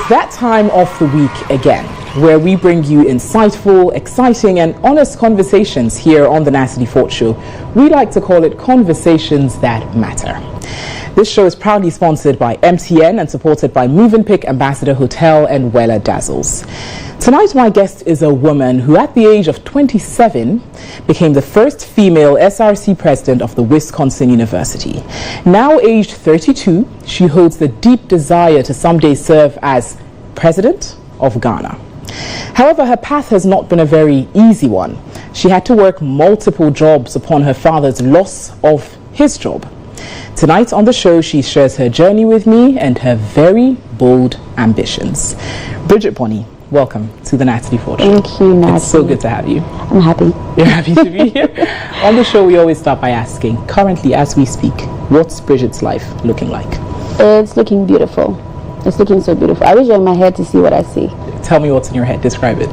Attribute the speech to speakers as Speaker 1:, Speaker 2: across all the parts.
Speaker 1: It's that time of the week again, where we bring you insightful, exciting and honest conversations here on the NATALIE Fort Show. We like to call it Conversations That Matter. This show is proudly sponsored by MTN and supported by Movenpick Ambassador Hotel and Weller Dazzles. Tonight my guest is a woman who at the age of 27 became the first female SRC president of the Wisconsin University. Now aged 32, she holds the deep desire to someday serve as president of Ghana. However, her path has not been a very easy one. She had to work multiple jobs upon her father's loss of his job. Tonight on the show, she shares her journey with me and her very bold ambitions. Bridget Bonnie, welcome to the NATALIE Fort Show.
Speaker 2: Thank you, Natalie.
Speaker 1: It's so good to have you.
Speaker 2: I'm happy.
Speaker 1: You're happy to be here? On the show, we always start by asking, currently as we speak, what's Bridget's life looking like?
Speaker 2: It's looking beautiful. It's looking so beautiful. I wish you're in my head to see what I see.
Speaker 1: Tell me what's in your head. Describe it.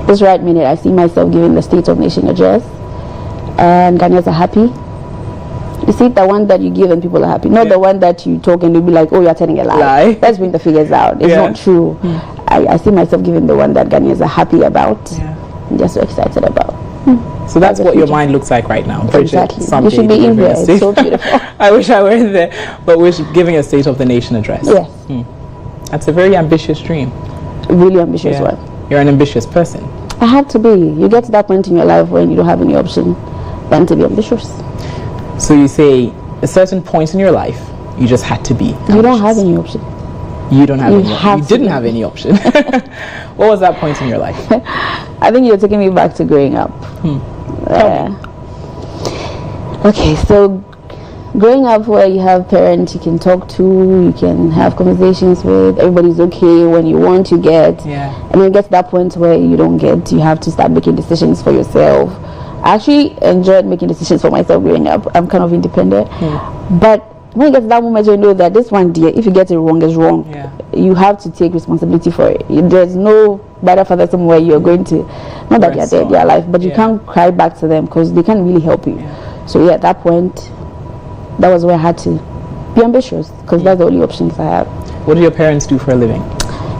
Speaker 2: This right minute, I see myself giving the State of Nation address, and Ghanaians are happy. You see, the one that you give and people are happy, not the one that you talk and they'll be like, oh, you're telling a lie. Let's bring the figures out. It's not true. I see myself giving the one that Ghanaians are happy about. And just so excited about.
Speaker 1: So that's what your mind looks like right now. Bridget,
Speaker 2: exactly. You should be in here. It's so beautiful.
Speaker 1: I wish I were in there. But we're giving a State of the Nation address.
Speaker 2: Yes.
Speaker 1: That's a very ambitious dream.
Speaker 2: A really ambitious one.
Speaker 1: You're an ambitious person.
Speaker 2: I have to be. You get to that point in your life when you don't have any option than to be ambitious.
Speaker 1: So you say a certain point in your life, you just had to be ambitious.
Speaker 2: You don't have any option.
Speaker 1: You don't have any option. You didn't have any option. What was that point in your life?
Speaker 2: I think you're taking me back to growing up. Okay, so growing up where you have parents you can talk to, you can have conversations with, everybody's okay, when you want you get. And then it gets to that point where you don't get, you have to start making decisions for yourself. I actually enjoyed making decisions for myself growing up. I'm kind of independent. But when you get to that moment, you know that this one, dear, if you get it wrong, it's wrong. You have to take responsibility for it. There's no better father somewhere you're going to, not that they're dead, they're alive, but you can't cry back to them because they can't really help you. So at that point, that was where I had to be ambitious because that's the only options I have.
Speaker 1: What do your parents do for a living?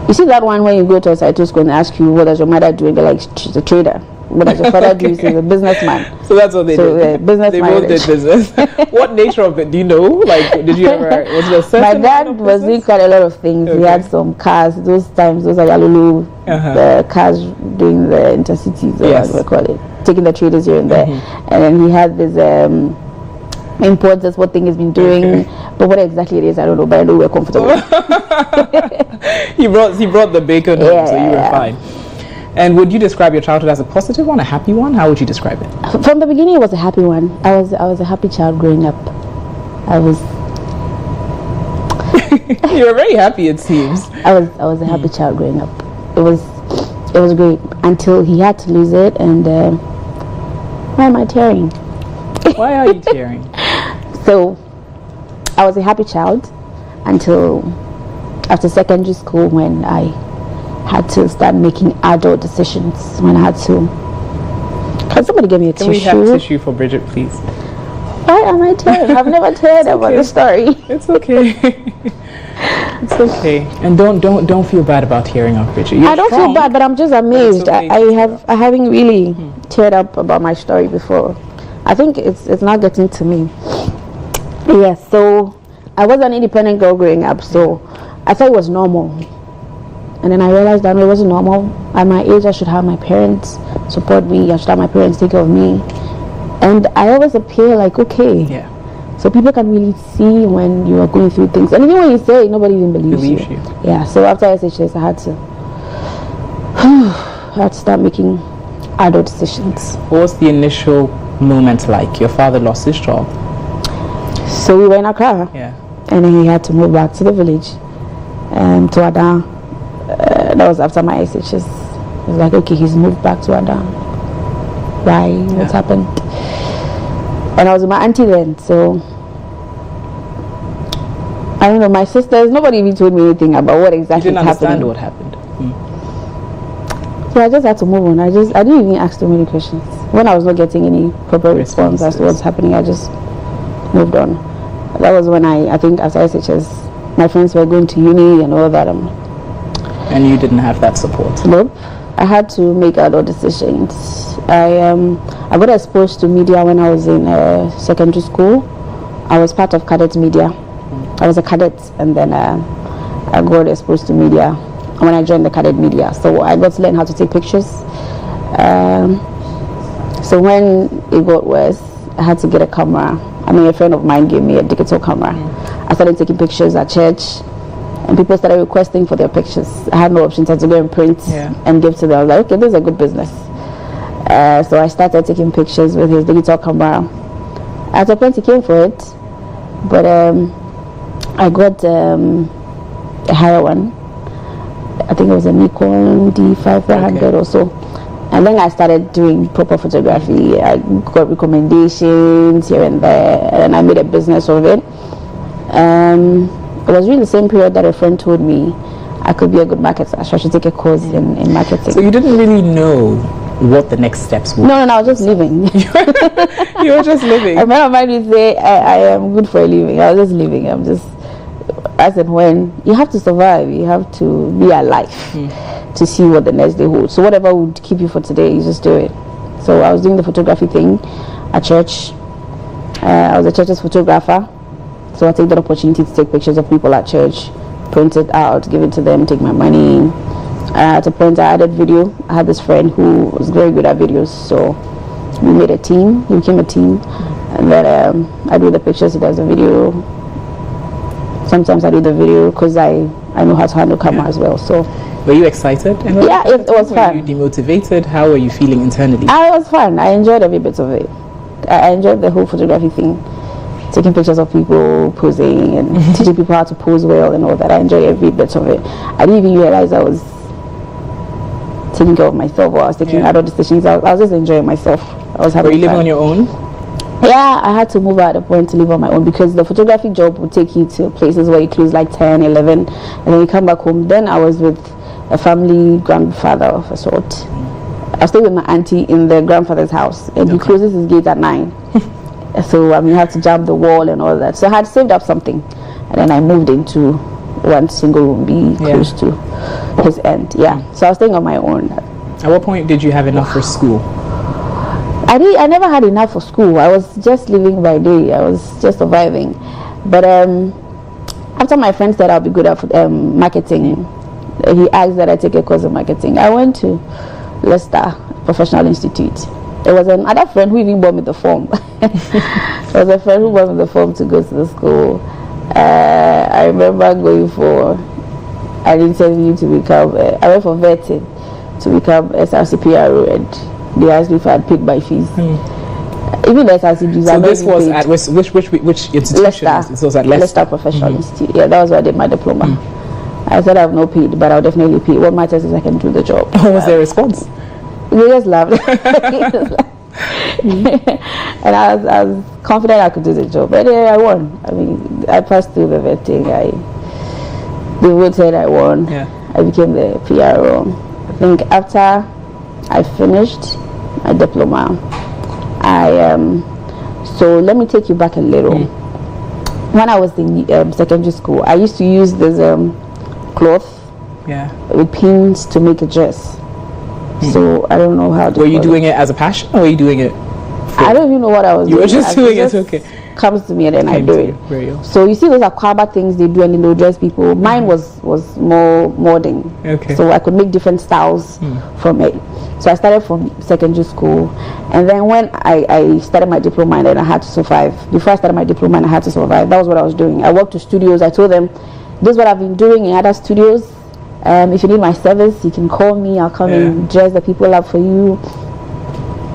Speaker 2: You see that one when you go to a site school and ask you, what does your mother do? And they're like, she's a trader. What does your father do? He's a businessman.
Speaker 1: So that's what they did.
Speaker 2: Businessman.
Speaker 1: They both did business. What nature of it? Do you know? Like, did you ever? Was it a certain?
Speaker 2: My dad was doing quite a lot of things. He had some cars. Those times, those are Yalulu, the cars doing the intercities, or what we call it, taking the traders here and there. And then he had this imports. That's what thing he's been doing. But what exactly it is, I don't know. But I know we're comfortable.
Speaker 1: He brought the bacon home, so you were fine. And would you describe your childhood as a positive one, a happy one? How would you describe it?
Speaker 2: From the beginning, it was a happy one. I was a happy child growing up.
Speaker 1: You were very happy, it seems.
Speaker 2: I was a happy child growing up. It was great until he had to lose it. And why am I tearing?
Speaker 1: Why are you tearing?
Speaker 2: So I was a happy child until after secondary school when I had to start making adult decisions, when I had to. Can somebody give me a tissue?
Speaker 1: Can we have tissue for Bridget, please?
Speaker 2: Why am I tearing? I've never teared about the story.
Speaker 1: It's okay. It's okay. And don't feel bad about tearing up, Bridget. I
Speaker 2: don't feel bad, but I'm just amazed. I haven't really teared up about my story before. I think it's not getting to me. Yes, so I was an independent girl growing up, so I thought it was normal. And then I realized that it wasn't normal. At my age, I should have my parents support me. I should have my parents take care of me. And I always appear like, okay. So people can really see when you are going through things. And even when you say it, nobody even believes you. Yeah, so after SHS, I had to start making adult decisions.
Speaker 1: What was the initial moment like? Your father lost his job.
Speaker 2: So we were in Accra. And then he had to move back to the village, to Adan. That was after my SHS. It was like, okay, he's moved back to Adan. Why? What's happened? And I was with my auntie then, so I don't know, my sisters, nobody even told me anything about what exactly happened.
Speaker 1: You didn't understand what happened.
Speaker 2: So I just had to move on. I didn't even ask too many questions. When I was not getting any proper response as to what's happening, I just moved on. That was when I think after SHS, my friends were going to uni and all that.
Speaker 1: And you didn't have that support?
Speaker 2: Nope. I had to make adult decisions. I got exposed to media when I was in secondary school. I was part of cadet media. I was a cadet, and then I got exposed to media when I joined the cadet media. So I got to learn how to take pictures. So when it got worse, I had to get a camera. I mean, a friend of mine gave me a digital camera. I started taking pictures at church, and people started requesting for their pictures. I had no option, so I had to go and print and give to them. I was like, okay, this is a good business. So I started taking pictures with his digital camera. At a point, he came for it, but I got a higher one. I think it was a Nikon D5400 or so. And then I started doing proper photography. I got recommendations here and there, and I made a business of it. It was really the same period that a friend told me I could be a good marketer, so I should take a course in marketing. So
Speaker 1: you didn't really know what the next steps were?
Speaker 2: No, I was just living.
Speaker 1: You were just living.
Speaker 2: A friend of mine would say, I am good for a living. I was just living. I'm just, as and when, you have to survive. You have to be alive to see what the next day holds. So whatever would keep you for today, you just do it. So I was doing the photography thing at church. I was a church's photographer. So I take that opportunity to take pictures of people at church, print it out, give it to them, take my money. At a point I added video. I had this friend who was very good at videos, so we made a team. We became a team, and then I do the pictures, he does the video. Sometimes I do the video because I know how to handle camera as well. So
Speaker 1: were you excited?
Speaker 2: Yeah, it was fun.
Speaker 1: Were you demotivated? How were you feeling internally?
Speaker 2: I was fun. I enjoyed every bit of it. I enjoyed the whole photography thing, taking pictures of people, posing, and teaching people how to pose well and all that. I enjoyed every bit of it. I didn't even realize I was taking care of myself, or I was taking adult decisions. I was just enjoying myself. I was having
Speaker 1: Were you living
Speaker 2: fun.
Speaker 1: on your own?
Speaker 2: Yeah, I had to move at a point to live on my own, because the photography job would take you to places where you close like 10, 11, and then you come back home. Then I was with a family grandfather of a sort. I stayed with my auntie in the grandfather's house, and he closes his gate at 9. So I mean, you have to jump the wall and all that. So I had saved up something, and then I moved into one single room, be close to his end. So I was staying on my own.
Speaker 1: At what point did you have enough for school?
Speaker 2: I never had enough for school. I was just living by day. I was just surviving. But after my friend said I'll be good at marketing, he asked that I take a course in marketing. I went to Leicester Professional Institute. There was another friend who even bought me the form. There was a friend who bought me the form to go to the school. I remember going for an interview to become, I went for vetting to become SRCPRO, and they asked me if I had paid my fees. Even the SRCPs.
Speaker 1: So this was at which institution?
Speaker 2: Leicester.
Speaker 1: It was at
Speaker 2: Leicester Professional Institute. Yeah, that was where I did my diploma. I said I've not paid, but I'll definitely pay. What matters is I can do the job.
Speaker 1: What was their response?
Speaker 2: They just laughed. And I was confident I could do the job. But I won. I mean, I passed through the vetting. They voted, I won. I became the PRO. I think after I finished my diploma, so let me take you back a little. When I was in secondary school, I used to use this cloth with pins to make a dress. So I don't know how to.
Speaker 1: Were you doing it as a passion, or were you doing it?
Speaker 2: I don't even know what I was doing.
Speaker 1: You were just doing it, okay.
Speaker 2: Comes to me and then I do it. So you see those aquaba things they do, and they'll dress people. Mine was more modern. So I could make different styles from it. So I started from secondary school, and then when I started my diploma, and then I had to survive. Before I started my diploma, and I had to survive. That was what I was doing. I worked to studios. I told them, this is what I've been doing in other studios. If you need my service, you can call me. I'll come and dress the people up for you.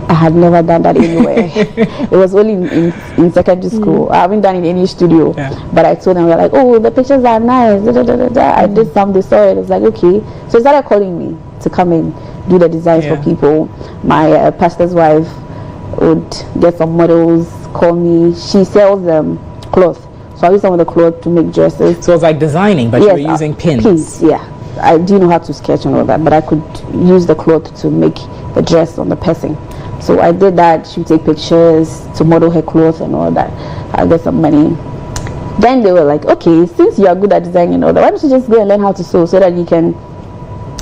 Speaker 2: I had never done that anywhere. It was only in secondary school. I haven't done it in any studio. But I told them, we're like, oh, the pictures are nice. I did some, they saw it. It's like, okay. So they started calling me to come and do the designs for people. My pastor's wife would get some models, call me. She sells them cloth. So I use some of the cloth to make dresses.
Speaker 1: So it's like designing, but you were using pins.
Speaker 2: Pins, I do know how to sketch and all that, but I could use the cloth to make the dress on the person. So I did that. She would take pictures to model her clothes and all that. I got some money. Then they were like, okay, since you are good at designing and all that, why don't you just go and learn how to sew so that you can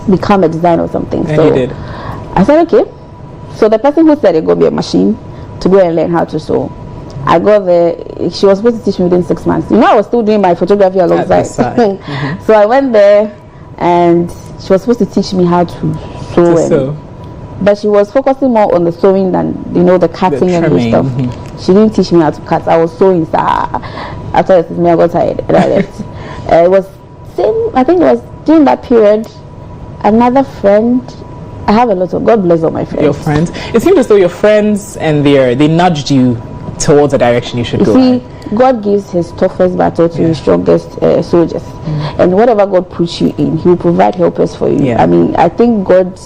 Speaker 2: become a designer or something.
Speaker 1: And
Speaker 2: so
Speaker 1: you did.
Speaker 2: I said, okay. So the person who said it going to be a machine to go and learn how to sew, I got there. She was supposed to teach me within 6 months. You know, I was still doing my photography alongside. So I went there, and she was supposed to teach me how to sew. But she was focusing more on the sewing than, you know, the cutting and stuff. She didn't teach me how to cut. I was sewing. After the system, I got tired and I left. It was same. I think it was during that period. Another friend. I have a lot of. God bless all my friends.
Speaker 1: Your friends. It seemed as though your friends and they nudged you towards the direction you should go.
Speaker 2: See, God gives His toughest battle to His strongest soldiers, and whatever God puts you in, He will provide helpers for you. I mean, I think God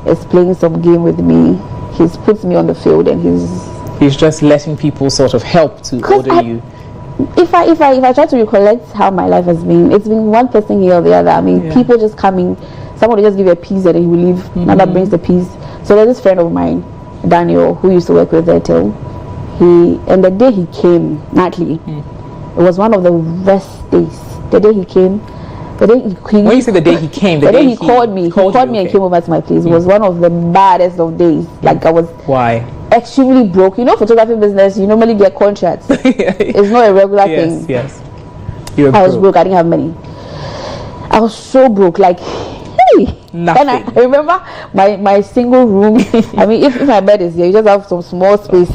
Speaker 2: is playing some game with me. He's put me on the field, and He's just letting people sort of help to order you. If I try to recollect how my life has been, it's been one person here or the other. I mean, people just coming. Someone will just give you a piece and then he will leave. Another brings the piece. So there's this friend of mine, Daniel, who used to work with Airtel. And the day he came, NATALIE, it was one of the worst days. The day he came, when
Speaker 1: you say the day he came,
Speaker 2: the day he called me, and came over to my place. It was one of the baddest of days. Like I was extremely broke. You know, photography business, you normally get contracts. It's not a regular thing.
Speaker 1: Yes.
Speaker 2: I was broke. I didn't have money. I was so broke. Like,
Speaker 1: nothing.
Speaker 2: And I remember my single room. I mean, if my bed is here, you just have some small space.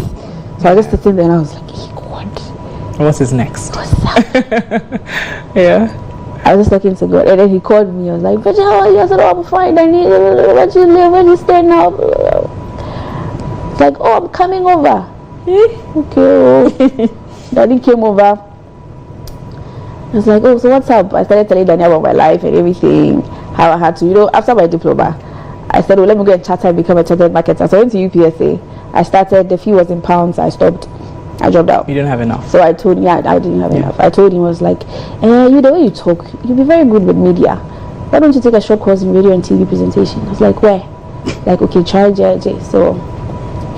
Speaker 2: So I was just sitting there and I was like, hey, God.
Speaker 1: What's his next?
Speaker 2: What's that? I was just talking to God. And then he called me. I was like, Bridget, how are you? I said, oh, I'm fine. I need, where do you live? Where do you stay now? It's like, oh, I'm coming over. Okay. Daddy came over. I was like, oh, so what's up? I started telling Daniel about my life and everything. How I had to, you know, after my diploma, I said, well, let me go and charter and become a chartered marketer. So I went to UPSA. I started, the fee was in pounds. I stopped. I dropped out.
Speaker 1: You didn't have enough.
Speaker 2: So I told him, I didn't have enough. I told him, I was like, you the way you talk, you'll be very good with media. Why don't you take a short course in radio and TV presentation? I was like, where? Like, okay, try JJ. So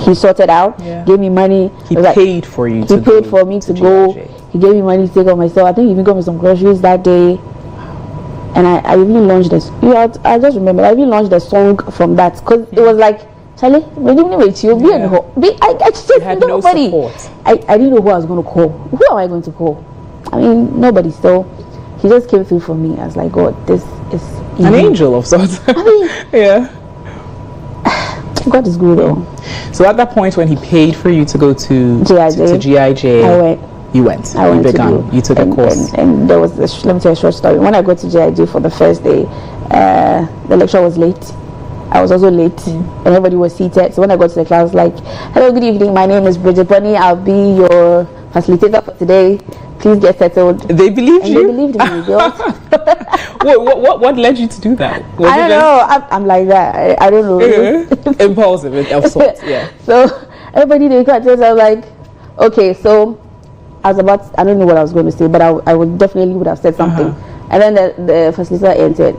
Speaker 2: he sorted out, gave me money.
Speaker 1: He paid for you to go.
Speaker 2: He paid for me to go. He gave me money to take on myself. I think he even got me some groceries that day. And I even launched this. I just remember, I even launched a song from that. Because it was like, Charlie, when you with you, I just had nobody.
Speaker 1: No
Speaker 2: I didn't know who I was going to call. Who am I going to call? I mean, nobody. So he just came through for me. I was like, God, this is
Speaker 1: an angel of sorts.
Speaker 2: I mean, God is good though.
Speaker 1: So at that point when he paid for you to go to GIJ,
Speaker 2: I went.
Speaker 1: You went. You took a course.
Speaker 2: And there was let me tell you a short story. When I got to GIJ for the first day, the lecture was late. I was also late, and everybody was seated. So when I got to the class, like, hello, good evening. My name is Bridget Bunny. I'll be your facilitator for today. Please get settled.
Speaker 1: They believed you?
Speaker 2: They believed me.
Speaker 1: What led you to do that?
Speaker 2: I don't know. I'm like that. I don't know.
Speaker 1: Impulsive of sorts. Yeah.
Speaker 2: So everybody they got this. I was like, okay. So I don't know what I was going to say, but I would definitely have said something. And then the facilitator entered.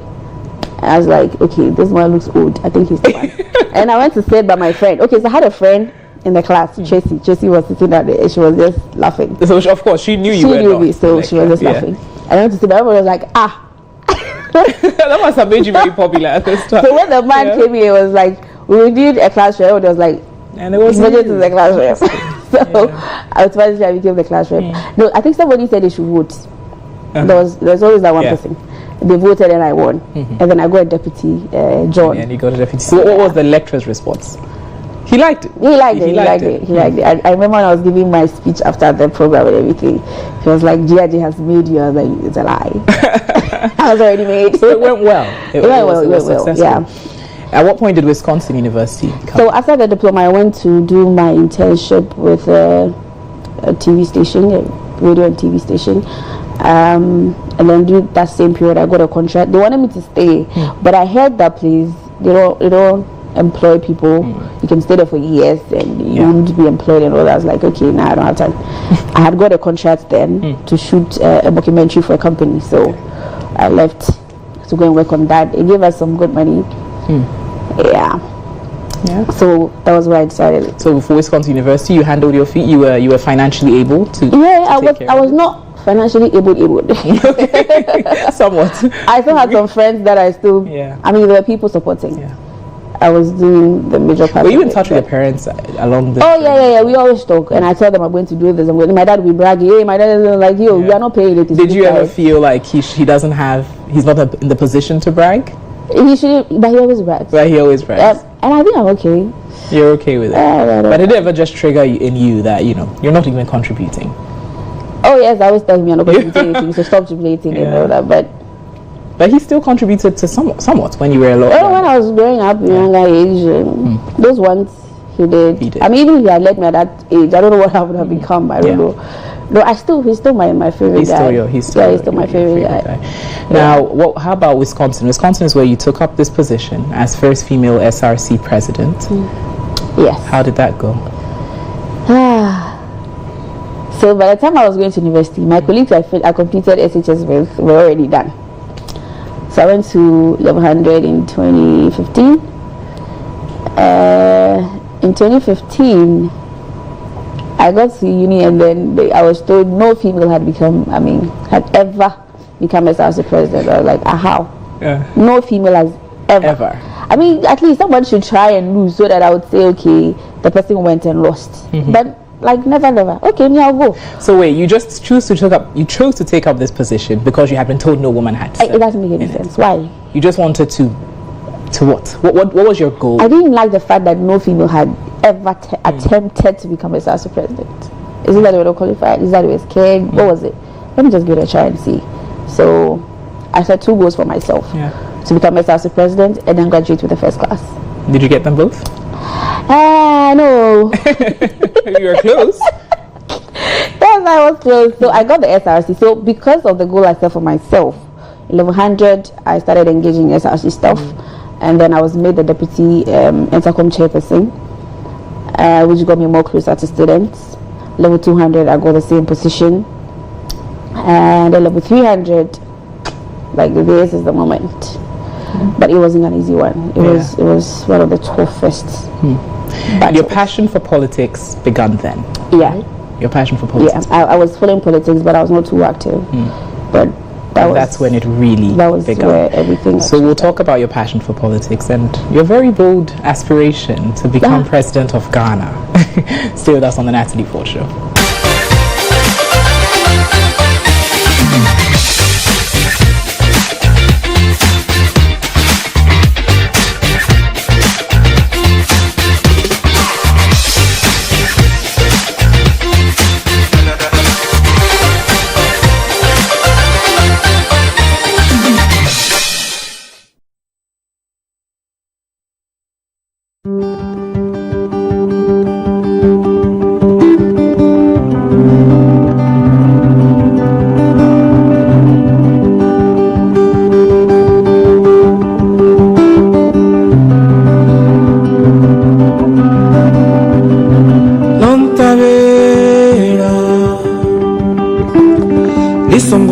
Speaker 2: I was like, okay, this one looks old. I think he's the one. And I went to sit by my friend. Okay, so I had a friend in the class, Tracy. Tracy was sitting there. She was just laughing.
Speaker 1: So of course she knew you.
Speaker 2: She knew me, so she was just laughing. And I went to sit by. Everyone was like,
Speaker 1: that must have made you very popular at this time.
Speaker 2: So when the man came here, it was like we did a class rep. It was like,
Speaker 1: and it was
Speaker 2: to the class rep. So automatically I became the class rep. No, I think somebody said they should vote. There's always that one person. They voted and I won. And then I got a deputy, John.
Speaker 1: And you got a deputy. So what was the lecturer's response? He liked it.
Speaker 2: He liked it. I remember when I was giving my speech after the program and everything. He was like, GIJ has made you. I was like, it's a lie. I was already made.
Speaker 1: So it went well.
Speaker 2: It went well. Yeah.
Speaker 1: At what point did Wisconsin University come?
Speaker 2: So after the diploma, I went to do my internship with a TV station, a radio and TV station. And then during that same period, I got a contract. They wanted me to stay, but I heard that place they don't employ people. You can stay there for years and you won't be employed and all that. I was like, okay, now I don't have time. I had got a contract then to shoot a documentary for a company, so I left to go and work on that. It gave us some good money. Yeah. So that was where I decided.
Speaker 1: So for Wisconsin University, you handled your feet. You were financially able to.
Speaker 2: I was not financially able.
Speaker 1: Somewhat.
Speaker 2: I still had some friends that I still.
Speaker 1: Yeah.
Speaker 2: I mean, there were people supporting.
Speaker 1: Yeah.
Speaker 2: I was doing the major part.
Speaker 1: Were you in touch with your parents along the?
Speaker 2: Oh yeah. We always talk, and I tell them I'm going to do this. My dad will be bragging. Hey, my dad is like, yo, we are not paying it.
Speaker 1: Did you ever feel like he's not in the position to brag?
Speaker 2: He should, but he always brags.
Speaker 1: But he always brags.
Speaker 2: And I think I'm okay.
Speaker 1: You're okay with it. But did it ever just trigger in you that you're not even contributing?
Speaker 2: Oh yes, I always tell him you're not contributing anything, so stop jubilating and all that. But he still contributed to somewhat when you were a lot. Oh, when I was growing up in younger age, those ones he did. I mean, even if he had let me at that age, I don't know what I would have become. I don't know. No, he's still my favorite guy. He's still my favorite guy.
Speaker 1: Now, how about Wisconsin? Wisconsin is where you took up this position as first female SRC president.
Speaker 2: Yes.
Speaker 1: How did that go?
Speaker 2: So by the time I was going to university, my colleagues I completed SHS with were already done. So I went to level 100 in 2015. In 2015, I got to uni, and then I was told no female had ever become SRC president. I was like, how? Yeah. No female has ever. I mean, at least someone should try and lose so that I would say, okay, the person went and lost. But never. Okay, me, I'll go.
Speaker 1: So wait, you just chose to take up this position because you had been told no woman had to.
Speaker 2: It doesn't make any sense. Why?
Speaker 1: You just wanted to what? What was your goal?
Speaker 2: I didn't like the fact that no female had ever attempted to become a SRC president. Is it that they were not qualified? Is that they were scared? What was it? Let me just give it a try and see. So I set 2 goals for myself. To become a SRC president and then graduate with the first class.
Speaker 1: Did you get them both?
Speaker 2: No.
Speaker 1: You were close.
Speaker 2: Yes, I was close. So I got the SRC. So because of the goal I set for myself, in level 100, I started engaging in SRC stuff. And then I was made the deputy intercom chairperson, which got me more closer to students. Level 200, I got the same position. And at level 300, this is the moment. But it wasn't an easy one. It was one of the toughest.
Speaker 1: Your passion for politics began then?
Speaker 2: Yeah.
Speaker 1: Your passion for politics?
Speaker 2: Yeah, I was following politics, but I was not too active. But
Speaker 1: that's when it really began.
Speaker 2: Where everything.
Speaker 1: So we'll talk about your passion for politics and your very bold aspiration to become president of Ghana. Stay with us on the Natalie Fort Show.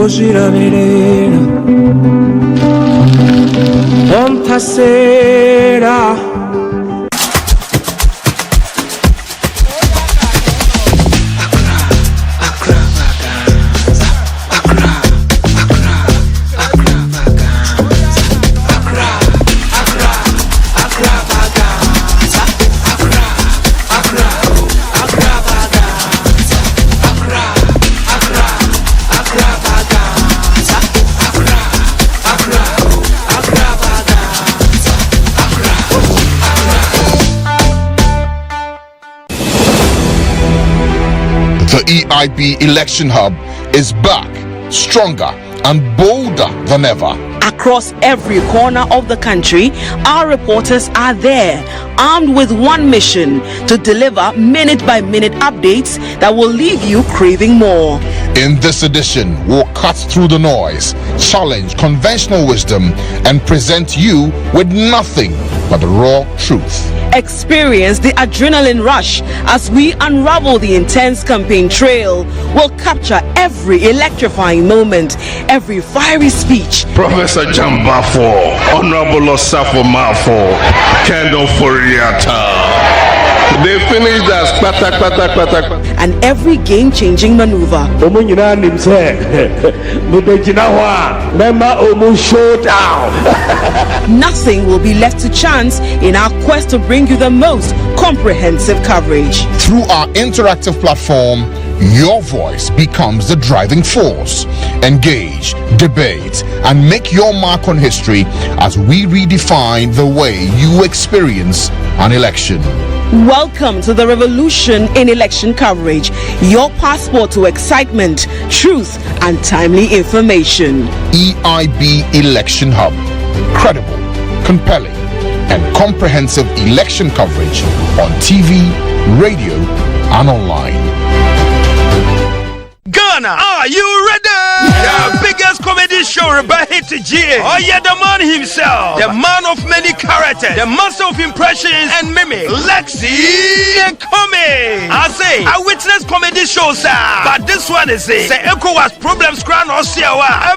Speaker 3: Gira verena, onta sera.
Speaker 4: The EIB Election Hub is back, stronger and bolder than ever.
Speaker 5: Across every corner of the country, our reporters are there, armed with one mission: to deliver minute-by-minute updates that will leave you craving more.
Speaker 4: In this edition, we'll cut through the noise, challenge conventional wisdom, and present you with nothing but the raw truth.
Speaker 5: Experience the adrenaline rush as we unravel the intense campaign trail. We'll capture every electrifying moment, every fiery speech.
Speaker 6: Professor Jambafo, Honorable Osafo Mafo, Kendo Foriata. They finished us.
Speaker 5: And every game-changing maneuver. Nothing will be left to chance in our quest to bring you the most comprehensive coverage.
Speaker 4: Through our interactive platform, your voice becomes the driving force. Engage, debate, and make your mark on history as we redefine the way you experience an election.
Speaker 5: Welcome to the revolution in election coverage, your passport to excitement, truth, and timely information.
Speaker 4: EIB Election Hub. Credible, compelling, and comprehensive election coverage on TV, radio, and online.
Speaker 3: Ghana, are you ready? The biggest comedy show about hit G. Oh yeah, the man himself, the man of many characters, the master of impressions and mimics, Lexi the Comic. I say, I witnessed comedy shows, but this one is it. The ECOWAS problems crown Osiawa.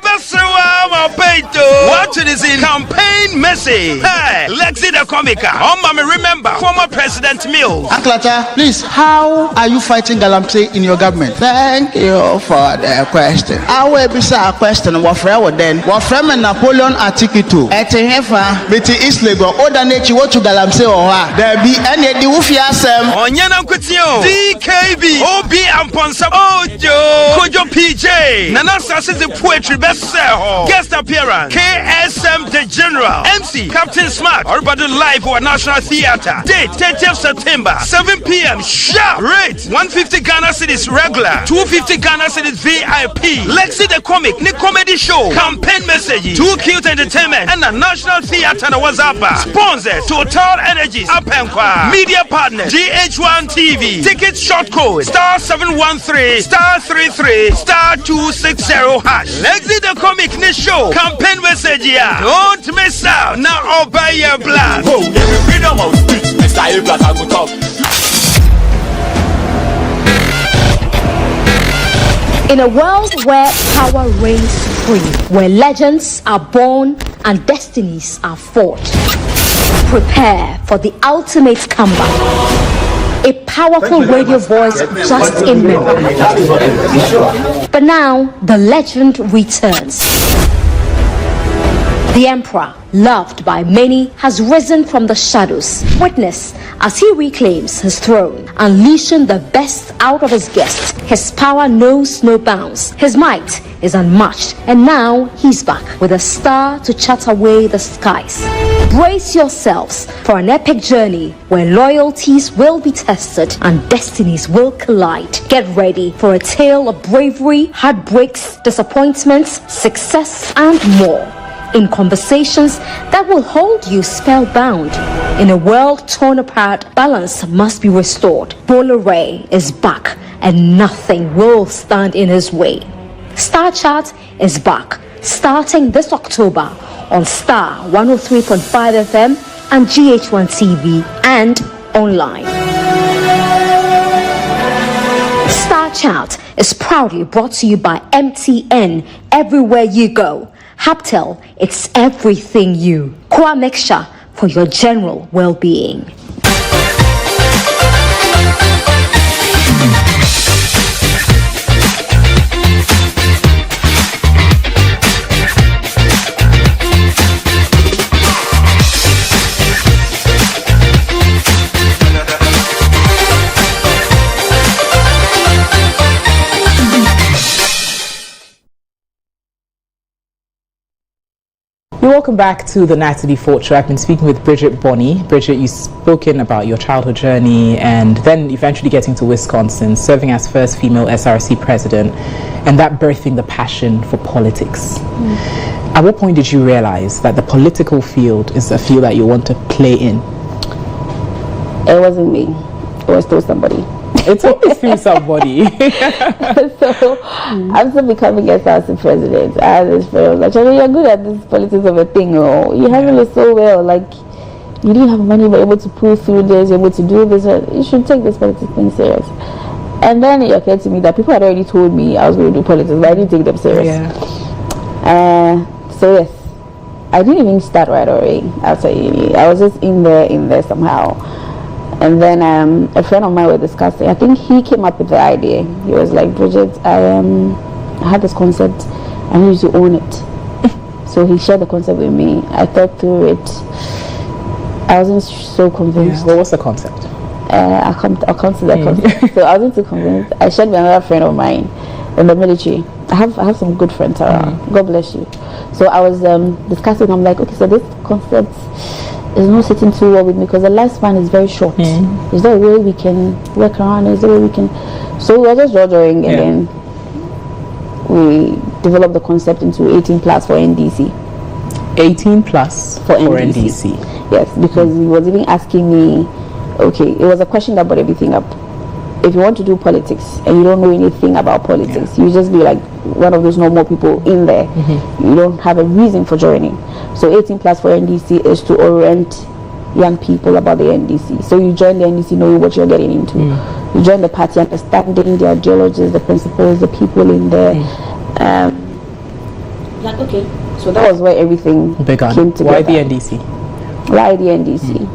Speaker 3: What is in campaign message? Hey, Lexi the Comic. Oh, mommy, remember former President Mills.
Speaker 7: Aklata, please, how are you fighting galamsey in your government? Thank you for the question. I will be a question. What friend then? What friend Napoleon Article 2? Etehefa, Betty East Lagos, Oda Nature, what to galamsey or there be any the Wufia Sam?
Speaker 3: Onyana Kutio, DKB, OB and Ponsa, Kojo PJ, Nana Sasses the poetry bestseller, guest appearance, KSM the General, MC Captain Smart, everybody live for National Theatre. Date 30th September, 7 p.m. Sharp. Rate 150 Ghana cedis regular, 250 Ghana cedis VIP. Lexi the Comic, Nick Comedy Show, campaign message, 2 Cute Entertainment, and the National Theatre and WhatsApp. Sponsor Total Energies, Apenkwa. Media partner GH1 TV. Ticket short code *713 *33 *260 hash. Lexi the Comic Nick Show, campaign message here. Don't miss out. Now obey your plan.
Speaker 8: Oh, every freedom of speech, Mr. Iblas, I will talk.
Speaker 9: In a world where power reigns supreme, where legends are born and destinies are fought, prepare for the ultimate comeback. A powerful radio voice just in memory. But now, the legend returns. The Emperor, loved by many, has risen from the shadows. Witness as he reclaims his throne, unleashing the best out of his guests. His power knows no bounds. His might is unmatched. And now he's back with a star to chart away the skies. Brace yourselves for an epic journey where loyalties will be tested and destinies will collide. Get ready for a tale of bravery, heartbreaks, disappointments, success, and more. In conversations that will hold you spellbound. In a world torn apart, balance must be restored. Bolore is back and nothing will stand in his way. Star Chart is back, starting this October on Star 103.5 FM and GH1 TV and online. Star Chart is proudly brought to you by MTN. Everywhere you go. Haptel, it's everything you. Kwa Mixture for your general well-being.
Speaker 1: Welcome back to the Natalie Fort Show. I've been speaking with Bridget Bonnie. Bridget, you've spoken about your childhood journey and then eventually getting to Wisconsin, serving as first female SRC president, and that birthing the passion for politics. At what point did you realize that the political field is a field that you want to play in?
Speaker 2: It wasn't me. It was through somebody.
Speaker 1: It's always through somebody.
Speaker 2: So I'm still becoming SRC president. I had this friend like, you're good at this politics of a thing. Oh, you handle it so well. Like, you didn't have money, but able to pull through this, able to do this. You should take this politics thing serious. And then it occurred to me that people had already told me I was going to do politics, but I didn't take them serious.
Speaker 1: Yeah.
Speaker 2: So yes, I didn't even start right away after uni. I was just in there somehow. And then a friend of mine was discussing. I think he came up with the idea. He was like, Bridget, I had this concept. I need you to own it. So he shared the concept with me. I thought through it. I wasn't so convinced.
Speaker 1: What was the concept?
Speaker 2: I'll come to that concept. So I wasn't too convinced. I shared with another friend of mine in the military. I have some good friends around. God bless you. So I was discussing. I'm like, okay, so this concept is not sitting too well with me because the lifespan is very short. Is there a way we can work around it? Is there a way we can? So we were just drawing, and then we developed the concept into 18 plus for NDC.
Speaker 1: 18 plus for NDC.
Speaker 2: Yes, because he was even asking me, okay, it was a question that brought everything up. If you want to do politics and you don't know anything about politics, you just be like one of those normal people in there. You don't have a reason for joining. So 18 plus for NDC is to orient young people about the NDC. So you join the NDC knowing what you're getting into. You join the party understanding the ideologies, the principles, the people in there. Like, okay. So that was where everything came together.
Speaker 1: Why the NDC?
Speaker 2: Why the NDC?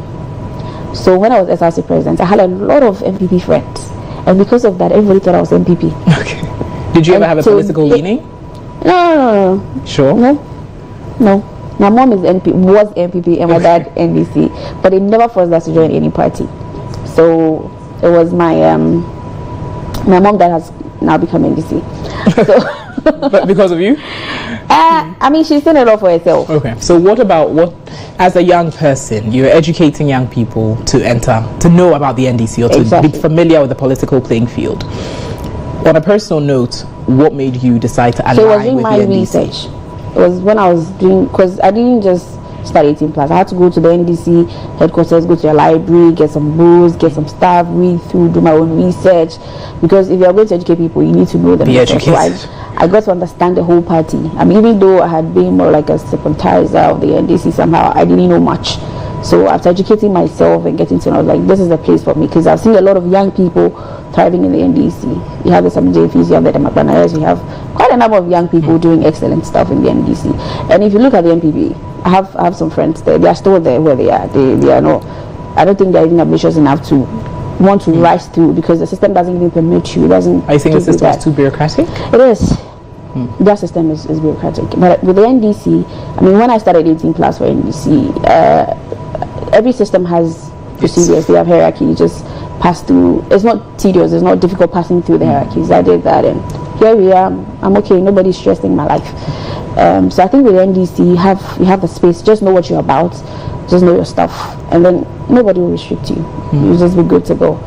Speaker 2: So when I was SRC president, I had a lot of MPP friends. And because of that, everybody thought I was MPP.
Speaker 1: Okay. Did you ever have a political leaning?
Speaker 2: No.
Speaker 1: Sure?
Speaker 2: No. My mom was MPP and my dad NDC. But they never forced us to join any party. So it was my mom that has now become NDC. So
Speaker 1: but because of you?
Speaker 2: I mean, she's done it all for herself.
Speaker 1: Okay. So what as a young person, you're educating young people to know about the NDC or to be familiar with the political playing field. On a personal note, what made you decide to align with the NDC? So it was doing my research. It was when I was doing, because I didn't just start 18 plus. I had to go to the NDC headquarters, go to your library, get some books, get some stuff, read through, do my own research. Because if you're going to educate people, you need to know them. Be educated.
Speaker 2: I got to understand the whole party. I mean, even though I had been more like a sympathizer of the NDC somehow, I didn't know much. So after educating myself and getting to know, I was like, this is the place for me, because I've seen a lot of young people thriving in the NDC. You have the JFs, you have the Democrats, you have quite a number of young people doing excellent stuff in the NDC. And if you look at the NPP, I have some friends there. They are still there where they are. They are not. I don't think they're even ambitious enough to want to rise through, because the system doesn't even permit you. It doesn't.
Speaker 1: I think the system is too bureaucratic.
Speaker 2: It is. Their system is bureaucratic. But with the NDC, I mean, when I started 18 plus for NDC, every system has procedures. They have hierarchy. You just pass through. It's not tedious. It's not difficult passing through the hierarchies. I did that, and here we are. I'm okay. Nobody's stressing my life. So I think with the NDC, you have the space. Just know what you're about. Just know your stuff, and then nobody will restrict you. You'll just be good to go.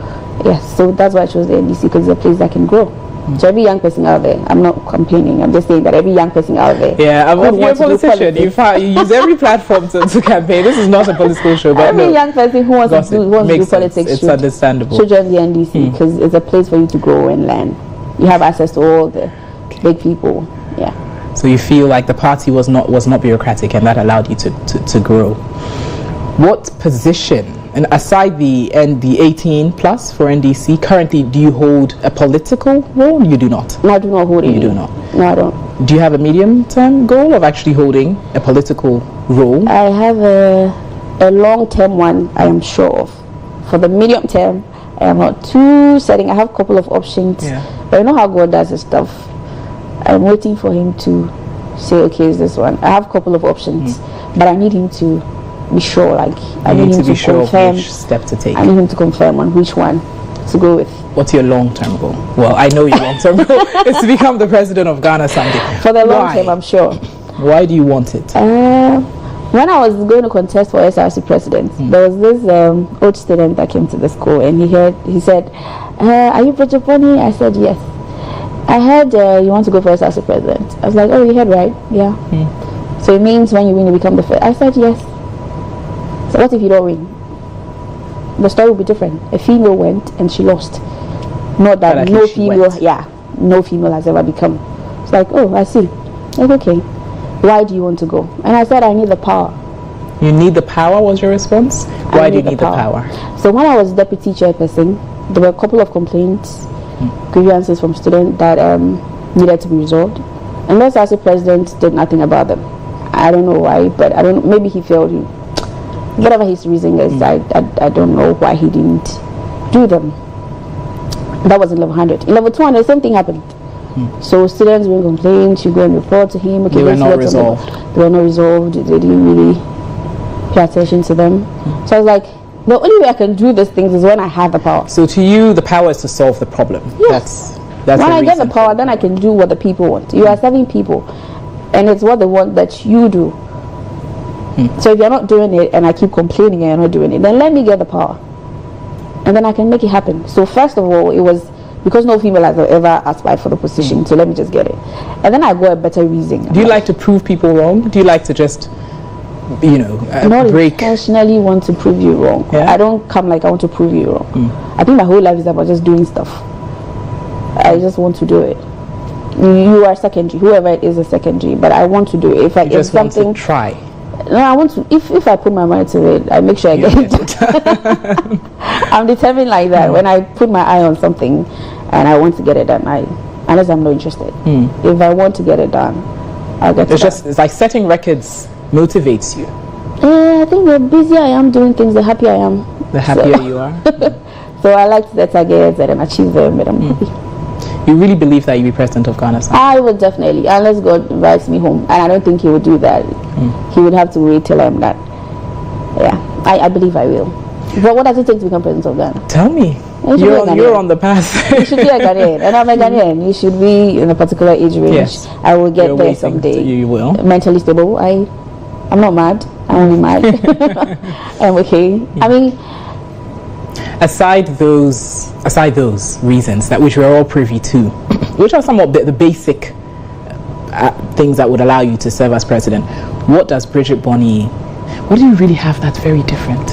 Speaker 2: Yes. So that's why I chose the NDC, because it's a place that can grow. So every young person out there, I'm not complaining, I'm just saying that every young person out there.
Speaker 1: Yeah, you're a politician. You use every platform to campaign. This is not a political show, but
Speaker 2: every young person who wants to do politics
Speaker 1: it's understandable.
Speaker 2: should join the NDC, because it's a place for you to grow and learn. You have access to all the big people. Yeah.
Speaker 1: So you feel like the party was not bureaucratic, and that allowed you to grow. What position, and aside the 18 plus for NDC, currently do you hold a political role? You do not.
Speaker 2: No, I do not hold it.
Speaker 1: You do not.
Speaker 2: No, I don't.
Speaker 1: Do you have a medium-term goal of actually holding a political role?
Speaker 2: I have a long-term one, I am sure of. For the medium term, I am not too setting. I have a couple of options. Yeah. But I know how God does his stuff. I'm waiting for him to say, okay, is this one? I have a couple of options, but I need him to be sure. Like, I need him to confirm
Speaker 1: which step to take.
Speaker 2: I need him to confirm on which one to go with.
Speaker 1: What's your long-term goal? Well, I know your long-term goal is to become the president of Ghana someday.
Speaker 2: For the long term, I'm sure.
Speaker 1: Why do you want it?
Speaker 2: When I was going to contest for SRC president, there was this old student that came to the school, and he said, "Are you Bridget Bonnie?" I said, "Yes." I heard you want to go for SRC president. I was like, "Oh, you heard right? Yeah." So it means when you win, you become the first. I said, "Yes." So what if you don't win? The story will be different. A female went and she lost. Not that no female has ever become. It's like, oh, I see. Like, okay, why do you want to go? And I said, I need the power.
Speaker 1: You need the power, was your response? Why do you need the power?
Speaker 2: So when I was deputy chairperson, there were a couple of complaints, grievances from students that needed to be resolved. And as the president did nothing about them. I don't know why, but maybe he felt whatever his reason is, I don't know why he didn't do them. That was in level 100. In level 200, the same thing happened. So students bring complaints, you go and report to him. Okay,
Speaker 1: they were not resolved.
Speaker 2: They were not resolved. They didn't really pay attention to them. So I was like, the only way I can do these things is when I have the power.
Speaker 1: So to you, the power is to solve the problem.
Speaker 2: Yes.
Speaker 1: That's
Speaker 2: when I get the power, then I can do what the people want. You are serving people, and it's what they want that you do. So if you're not doing it, and I keep complaining and you're not doing it, then let me get the power, and then I can make it happen. So first of all, it was because no female has ever aspired for the position, so let me just get it. And then I got a better reason.
Speaker 1: Do you like to prove people wrong? Do you like to just,
Speaker 2: not intentionally want to prove you wrong?
Speaker 1: Yeah?
Speaker 2: I don't come like I want to prove you wrong. I think my whole life is about just doing stuff. I just want to do it. You are secondary. Whoever it is secondary, but I want to do it. If I
Speaker 1: just want to try.
Speaker 2: No, I want to. If I put my mind to it, I make sure I get it. I'm determined like that. When I put my eye on something and I want to get it done, unless I'm not interested. If I want to get it done, I'll get it done.
Speaker 1: It's like setting records motivates you.
Speaker 2: I think the busier I am doing things, the happier I am.
Speaker 1: The happier you are.
Speaker 2: So I like to set targets and achieve them, and I'm happy.
Speaker 1: You really believe that you'll be president of Ghana?
Speaker 2: I would definitely, unless God invites me home, and I don't think he would do that. He would have to wait till I'm that. Yeah, I believe I will. But what does it take to become president of Ghana?
Speaker 1: Tell me. You're on the path.
Speaker 2: You should be a Ghanaian, and I'm a Ghanaian. You should be in a particular age range.
Speaker 1: Yes.
Speaker 2: I will get there someday.
Speaker 1: You will.
Speaker 2: Mentally stable. I'm not mad. I'm only mad. I'm okay. I mean,
Speaker 1: aside those reasons that which we're all privy to, which are somewhat the basic things that would allow you to serve as president, what does Bridget Bonnie, what do you really have that's very different?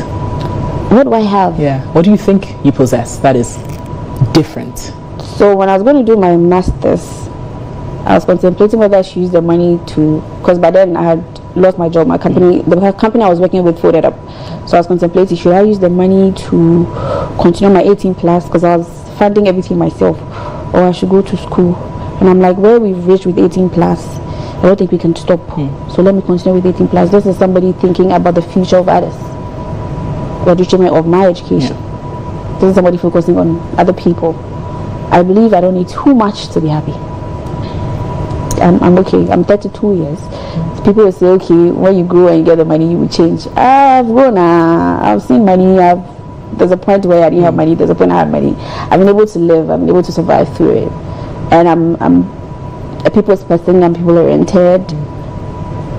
Speaker 2: What do I have?
Speaker 1: Yeah. What do you think you possess that is different?
Speaker 2: So when I was going to do my master's, I was contemplating whether I should use the money to, because by then I had lost my job. The company I was working with folded up. So I was contemplating, should I use the money to continue my 18 plus, because I was funding everything myself, or I should go to school. And I'm like, where we've reached with 18 plus, I don't think we can stop. So let me continue with 18 plus. This is somebody thinking about the future of others, the detriment of my education. This is somebody focusing on other people. I believe I don't need too much to be happy. I'm okay. I'm 32 years. So people will say, okay, when you grow and you get the money, you will change. I've grown. I've seen money. There's a point where I didn't have money. There's a point I had money. I've been able to live. I've been able to survive through it. And I'm a people's person. I'm people oriented.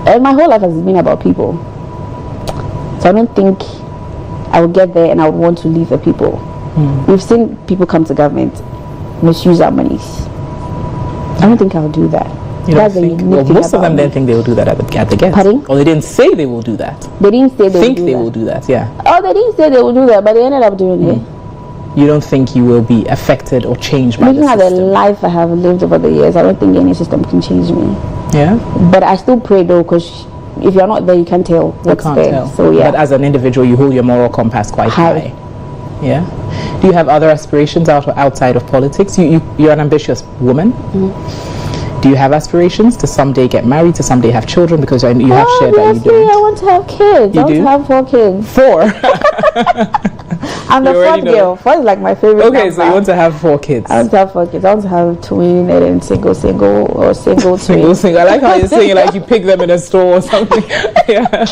Speaker 2: And my whole life has been about people. So I don't think I would get there and I would want to leave the people. We've seen people come to government, misuse our monies. I don't think I'll do that.
Speaker 1: That's most of them didn't think they will do that at the get.
Speaker 2: Pardon?
Speaker 1: Or they didn't say they will do that.
Speaker 2: They didn't say
Speaker 1: they will do that. Yeah.
Speaker 2: Oh, they didn't say they will do that, but they ended up doing it.
Speaker 1: You don't think you will be affected or changed by
Speaker 2: looking
Speaker 1: the system?
Speaker 2: Looking at the life I have lived over the years, I don't think any system can change me.
Speaker 1: Yeah.
Speaker 2: But I still pray though, because if you're not there, you can't tell what's there.
Speaker 1: Tell.
Speaker 2: So yeah.
Speaker 1: But as an individual, you hold your moral compass quite high. Yeah. Do you have other aspirations outside of politics? You're an ambitious woman. Do you have aspirations to someday get married, to someday have children? Because you have shared that you don't.
Speaker 2: I want to have kids. I want to have 4 kids.
Speaker 1: 4?
Speaker 2: I'm the 4th girl. 4 is like my favorite number.
Speaker 1: So you want to have 4 kids.
Speaker 2: I want to have 4 kids. I want to have twin and then single or single twin.
Speaker 1: Single. I like how you're saying like you pick them in a store or something. Yeah.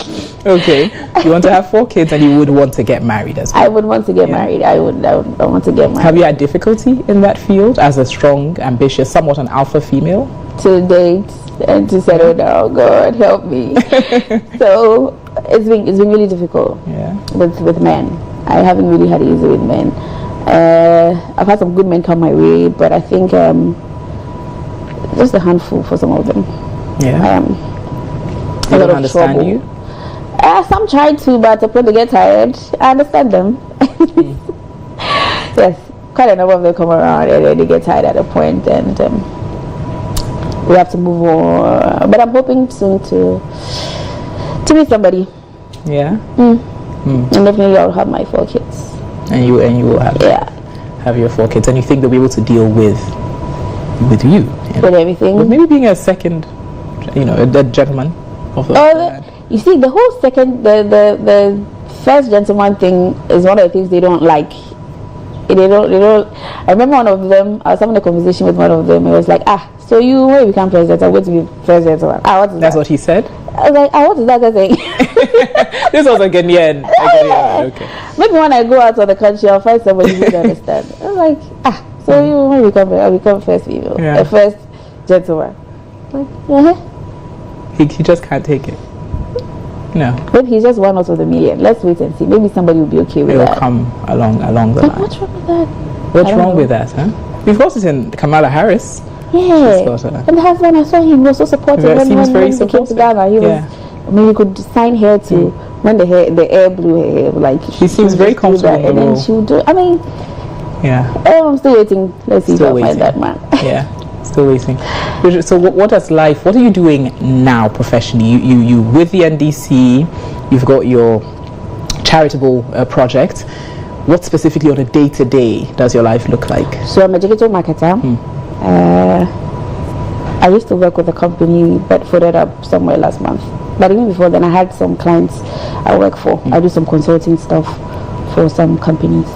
Speaker 1: Okay. You want to have 4 kids and you would want to get married as well.
Speaker 2: I would want to get married. I want to get married.
Speaker 1: Have you had difficulty in that field as a strong, ambitious, somewhat an alpha female?
Speaker 2: To date and to settle down. God help me. So it's been really difficult.
Speaker 1: Yeah.
Speaker 2: With men. I haven't really had it easy with men. I've had some good men come my way, but I think just a handful for some of them.
Speaker 1: Yeah.
Speaker 2: They don't understand you? Some try to, but at the point they get tired. I understand them. Yes, quite a number of them come around and they get tired at a point, and we have to move on. But I'm hoping soon to meet somebody.
Speaker 1: Yeah.
Speaker 2: And definitely I'll have my 4 kids.
Speaker 1: And you will have have your 4 kids, and you think they'll be able to deal with you
Speaker 2: with everything.
Speaker 1: With maybe being a second, a gentleman of the
Speaker 2: you see, the whole second, the first gentleman thing is one of the things they don't like. They don't. I remember one of them. I was having a conversation with one of them. It was like, so you when you become president, I'm going to be president. What is
Speaker 1: That's what he said.
Speaker 2: I was like, what is that thing?
Speaker 1: This was a Ghanaian. Okay.
Speaker 2: Maybe when I go out of the country, I'll find somebody who can understand. I was like, so you when you become president, I'll become first female, the first gentleman. Like,
Speaker 1: He just can't take it. No.
Speaker 2: Maybe he's just one out of the million. Let's wait and see. Maybe somebody will be okay with that.
Speaker 1: It will come along the line.
Speaker 2: What's wrong with that?
Speaker 1: What's wrong with that, huh? We've also seen Kamala Harris.
Speaker 2: Yeah. And the husband, I saw him, was so supportive. When he came to Ghana, he was, I mean, he could sign her to, when the air blew her hair, like.
Speaker 1: She seems very comfortable.
Speaker 2: And then she would do, I mean.
Speaker 1: Yeah.
Speaker 2: I'm still waiting. Let's see if I find that man.
Speaker 1: Yeah. Still waiting. So what are you doing now professionally? You with the NDC, you've got your charitable project. What specifically on a day-to-day does your life look like?
Speaker 2: So I'm a digital marketer. I used to work with a company but folded up somewhere last month. But even before then I had some clients I work for. I do some consulting stuff for some companies.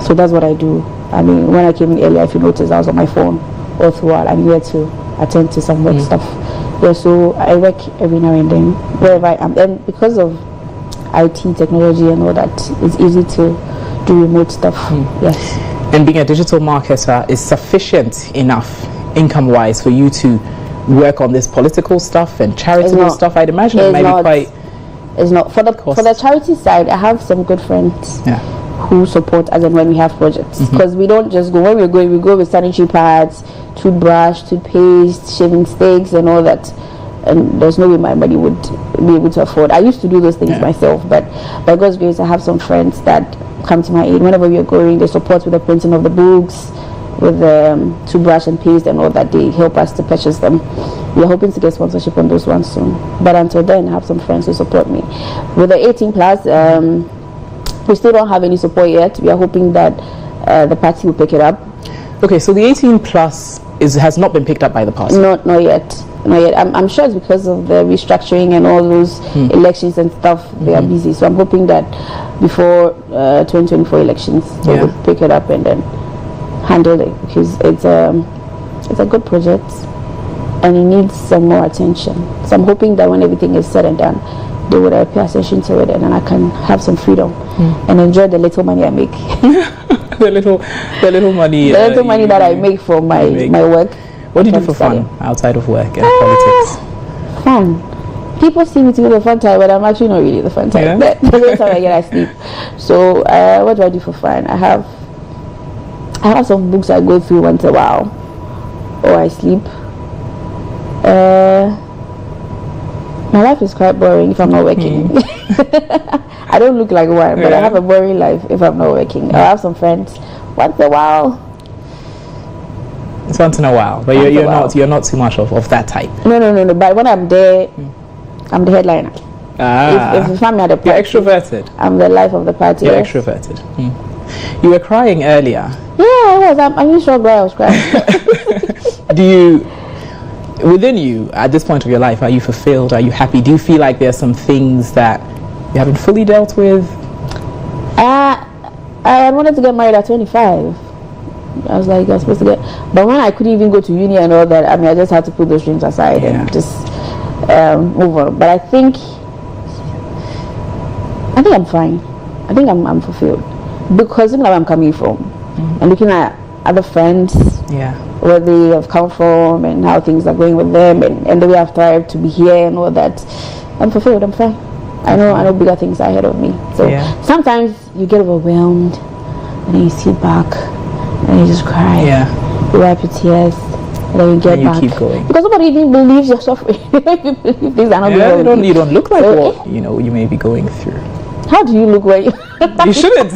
Speaker 2: So that's what I do. I mean, when I came in earlier, if you noticed, I was on my phone all throughout. I'm here to attend to some work stuff. Yeah, so I work every now and then wherever I am. And because of IT technology and all that, it's easy to do remote stuff. Yes.
Speaker 1: And being a digital marketer is sufficient enough income-wise for you to work on this political stuff and charitable stuff? I'd imagine it might be quite.
Speaker 2: It's not for the charity side. I have some good friends. Who support us and when we have projects, because we don't just go when we're going, we go with sanitary pads, toothbrush, toothpaste, shaving sticks and all that, and there's no way my money would be able to afford. I used to do those things myself, but by God's grace I have some friends that come to my aid whenever we are going. They support with the printing of the books, with the toothbrush and paste and all that. They help us to purchase them. We are hoping to get sponsorship on those ones soon, but until then I have some friends who support me. With the 18 plus, we still don't have any support yet. We are hoping that the party will pick it up.
Speaker 1: Okay, so the 18 plus has not been picked up by the party?
Speaker 2: Not yet. I'm sure it's because of the restructuring and all those elections and stuff. They are busy. So I'm hoping that before 2024 elections, they will pick it up and then handle it, because it's a good project and it needs some more attention. So I'm hoping that when everything is said and done, they would pay attention to it, and then I can have some freedom and enjoy the little money I make.
Speaker 1: the little money.
Speaker 2: The little money that I make from my work.
Speaker 1: What do you do for fun outside of work and politics?
Speaker 2: Fun. People see me to be the fun type, but I'm actually not really the fun type. The only time I get, I sleep. So what do I do for fun? I have some books I go through once in a while, or I sleep. My life is quite boring if I'm not working. I don't look like one, but I have a boring life if I'm not working. I have some friends once in a while.
Speaker 1: It's once in a while, but you're not too much of that type.
Speaker 2: No. But when I'm there, I'm the headliner. If I'm at a party,
Speaker 1: you're extroverted.
Speaker 2: I'm the life of the party.
Speaker 1: You're extroverted. You were crying earlier.
Speaker 2: Yeah, I was. I'm not sure why I was crying.
Speaker 1: Do you? Within you, at this point of your life, are you fulfilled? Are you happy? Do you feel like there's some things that you haven't fully dealt with?
Speaker 2: I wanted to get married at 25. I was like, I was supposed to get, but when I couldn't even go to uni and all that, I mean, I just had to put those dreams aside and just move on. But I think I'm fine. I think I'm fulfilled, because look at where I'm coming from and looking at other friends. Where they have come from and how things are going with them, and the way I've thrived to be here and all that. I'm fulfilled. I'm fine. I know bigger things are ahead of me. So sometimes you get overwhelmed and then you sit back and you just cry. You wipe your tears and then you get back.
Speaker 1: You keep going.
Speaker 2: Because nobody even believes you're suffering. Things are not going.
Speaker 1: You don't look like what you may be going through.
Speaker 2: How do you look when you...
Speaker 1: You shouldn't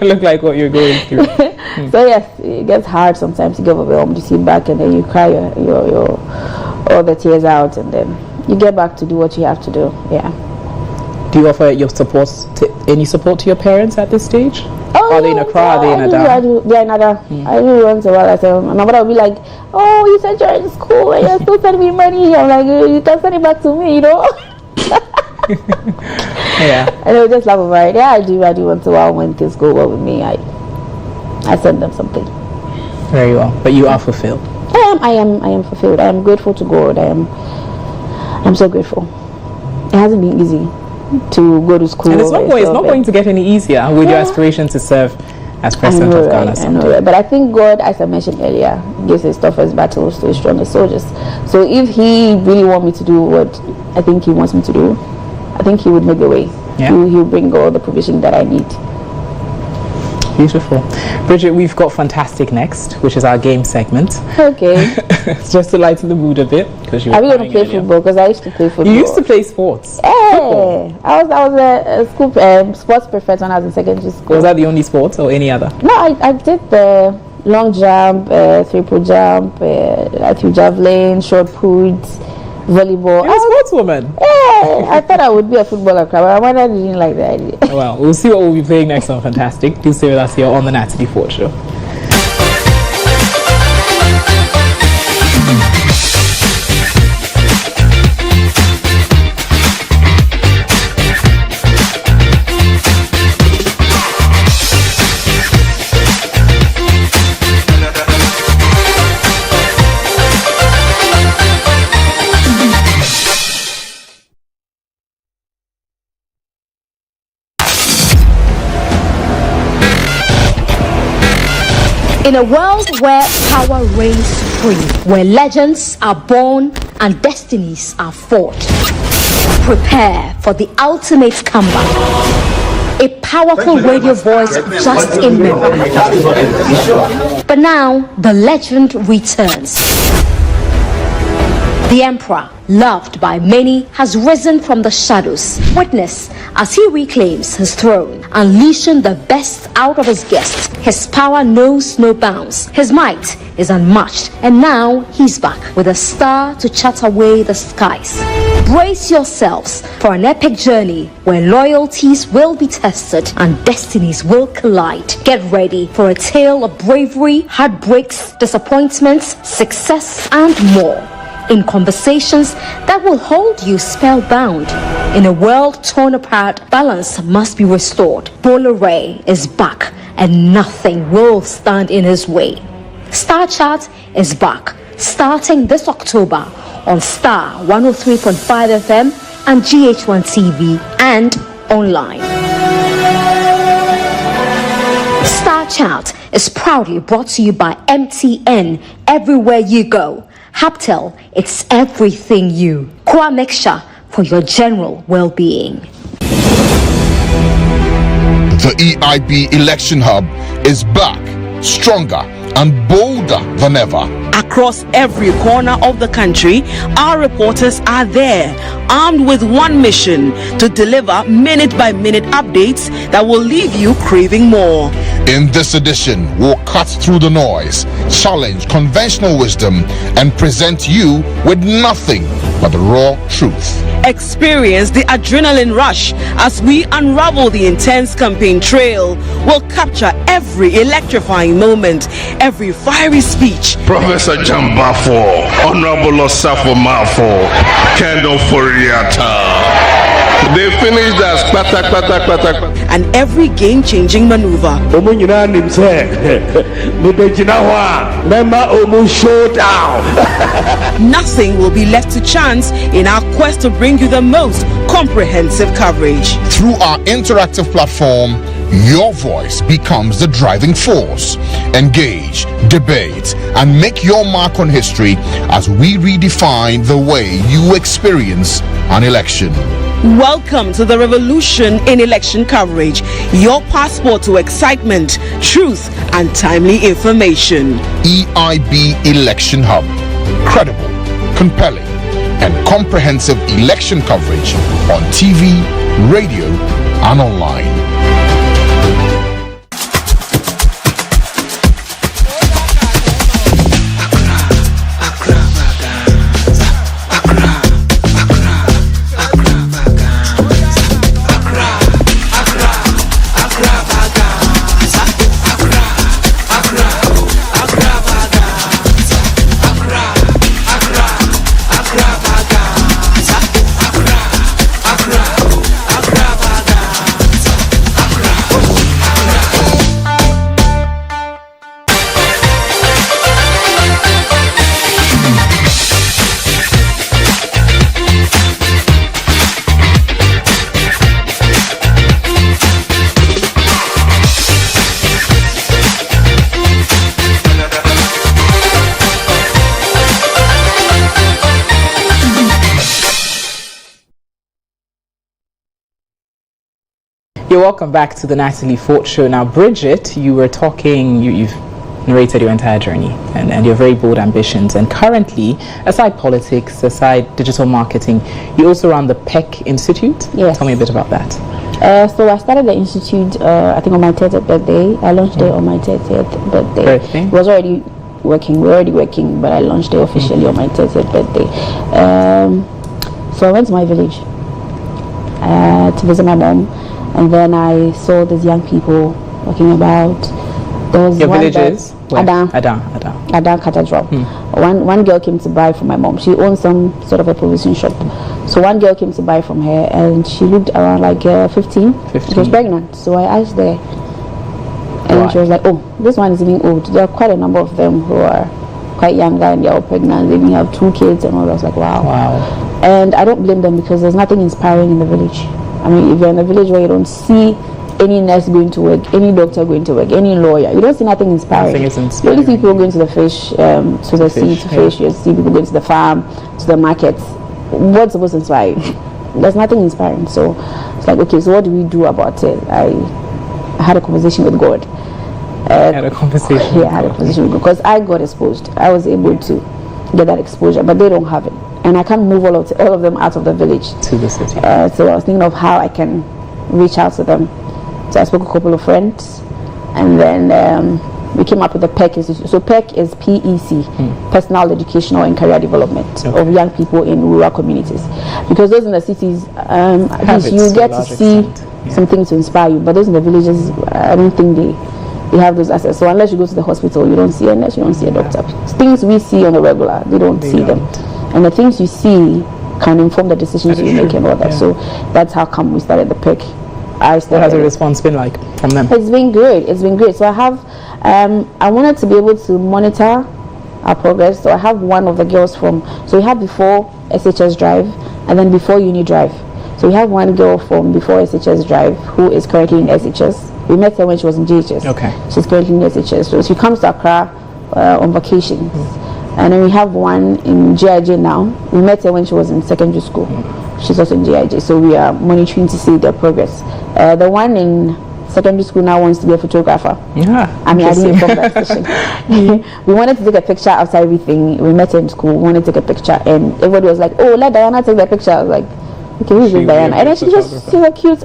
Speaker 1: look like what you're going through.
Speaker 2: So yes, it gets hard sometimes. You get overwhelmed, you sit back and then you cry your all the tears out, and then you get back to do what you have to do.
Speaker 1: Do you offer your any support to your parents at this stage? Are they in Accra? Are they in Ada?
Speaker 2: I do. They're in Ada. I do once in a while. I say, my mother will be like, "Oh, you said you're in school and you're still sending me money." I'm like, "You can send it back to me, you know." Yeah. And they would just laugh about it. Yeah, I do once in a while when things go well with me. I send them something.
Speaker 1: Very well. But you are fulfilled.
Speaker 2: I am fulfilled. I am grateful to God. I'm so grateful. It hasn't been easy to go to school.
Speaker 1: And it's not going to get any easier with your aspiration to serve as president of Ghana.
Speaker 2: I know, right? But I think God, as I mentioned earlier, gives his toughest battles to his strongest soldiers. So if he really wants me to do what I think he wants me to do, I think he would make the way. Yeah. He'll bring all the provision that I need.
Speaker 1: Beautiful. Bridget, we've got Fantastic next, which is our game segment.
Speaker 2: Okay.
Speaker 1: It's just to lighten the mood a bit. Because
Speaker 2: Are we going to play football? Because I used to play football.
Speaker 1: You used to play sports?
Speaker 2: Hey, I was a school sports prefect when I was in secondary school.
Speaker 1: Was that the only sport or any other?
Speaker 2: No, I did the long jump, triple jump, I threw javelin, short put, volleyball.
Speaker 1: You're a sportswoman.
Speaker 2: Yeah, I thought I would be a footballer, but I didn't like the idea.
Speaker 1: Well, we'll see what we'll be playing next on Fantastic. Do stay with us here on the Natalie Fort Show.
Speaker 9: In a world where power reigns supreme, where legends are born and destinies are fought, prepare for the ultimate comeback. A powerful radio voice just in memory. But now, the legend returns. The Emperor, loved by many, has risen from the shadows. Witness as he reclaims his throne, unleashing the best out of his guests. His power knows no bounds. His might is unmatched. And now he's back with a star to chart away the skies. Brace yourselves for an epic journey where loyalties will be tested and destinies will collide. Get ready for a tale of bravery, heartbreaks, disappointments, success, and more. In conversations that will hold you spellbound. In a world torn apart, balance must be restored. Bolore is back and nothing will stand in his way. Star Chart is back, starting this October on Star 103.5 FM and GH1 TV and online. Star Chart is proudly brought to you by MTN. Everywhere you go. Haptel, it's everything you. Kwa Mixture for your general well-being.
Speaker 4: The EIB Election Hub is back, stronger and bolder than ever.
Speaker 5: Across every corner of the country, our reporters are there, armed with one mission: to deliver minute-by-minute updates that will leave you craving more.
Speaker 4: In this edition, we'll cut through the noise, challenge conventional wisdom, and present you with nothing but the raw truth.
Speaker 5: Experience the adrenaline rush as we unravel the intense campaign trail. We'll capture every electrifying moment, every fiery speech.
Speaker 6: Professor Jambafo, Honorable Osafo Mafo, Kendall Foriata. They finished us,
Speaker 5: and every game-changing maneuver. Nothing will be left to chance in our quest to bring you the most comprehensive coverage.
Speaker 4: Through our interactive platform, your voice becomes the driving force. Engage, debate, and make your mark on history as we redefine the way you experience an election.
Speaker 5: Welcome to the revolution in election coverage. Your passport to excitement, truth, and timely information.
Speaker 4: EIB Election Hub. Credible, compelling, and comprehensive election coverage on TV, radio, and online.
Speaker 1: You're welcome back to the Natalie Fort Show. Now, Bridget, you were talking, you've narrated your entire journey and your very bold ambitions. And currently, aside politics, aside digital marketing, you also run the PEC Institute.
Speaker 2: Yes.
Speaker 1: Tell me a bit about that.
Speaker 2: So I started the institute, I think on my 30th birthday. I launched it on my 30th birthday. It was already working. We were already working, but I launched it officially on my 30th birthday. So I went to my village to visit my mom. And then I saw these young people walking about. There was
Speaker 1: your village is?
Speaker 2: Adan Cathedral. One girl came to buy from my mom. She owns some sort of a provision shop. So one girl came to buy from her, and she looked around like 15. She was pregnant. So I asked her, and she was like, "Oh, this one is even old." There are quite a number of them who are quite younger and they're all pregnant. They even have 2 kids and all that. I was like, wow. And I don't blame them because there's nothing inspiring in the village. I mean, if you're in a village where you don't see any nurse going to work, any doctor going to work, any lawyer, you don't see nothing inspiring.
Speaker 1: Nothing is inspiring.
Speaker 2: You only see people going to the fish, to the sea to fish. You see people going to the farm, to the markets. What's supposed to inspire you? There's nothing inspiring. So it's like, okay, so what do we do about it? I had a conversation with God.
Speaker 1: Had a conversation.
Speaker 2: Yeah, I had a conversation with God because I got exposed. I was able to get that exposure, but they don't have it. And I can't move all of them out of the village
Speaker 1: to the city.
Speaker 2: So I was thinking of how I can reach out to them. So I spoke to a couple of friends, and then we came up with the PEC Institute. So PEC is PEC, Personal Educational and Career Development of young people in rural communities. Because those in the cities, at least you get to see something to inspire you. But those in the villages, I don't think they have those access. So unless you go to the hospital, you don't see a nurse, you don't see a doctor. Things we see on the regular, they don't see them. And the things you see can inform the decisions you make and all that. So that's how come we started the PEC.
Speaker 1: What has the response been like from them?
Speaker 2: It's been great. It's been great. So I have, I wanted to be able to monitor our progress. So I have one of the girls from, so we have before SHS Drive and then before Uni Drive. So we have one girl from before SHS Drive who is currently in SHS. We met her when she was in GHS. Okay. She's currently in SHS. So she comes to Accra on vacations. And then we have one in GIJ now. We met her when she was in secondary school. She's also in GIJ. So we are monitoring to see their progress. The one in secondary school now wants to be a photographer. Yeah. I mean, I didn't inform that session. We wanted to take a picture after everything. We met her in school. We wanted to take a picture. And everybody was like, oh, let Diana take the picture. I was like, okay, who's Diana? And then she's a cute,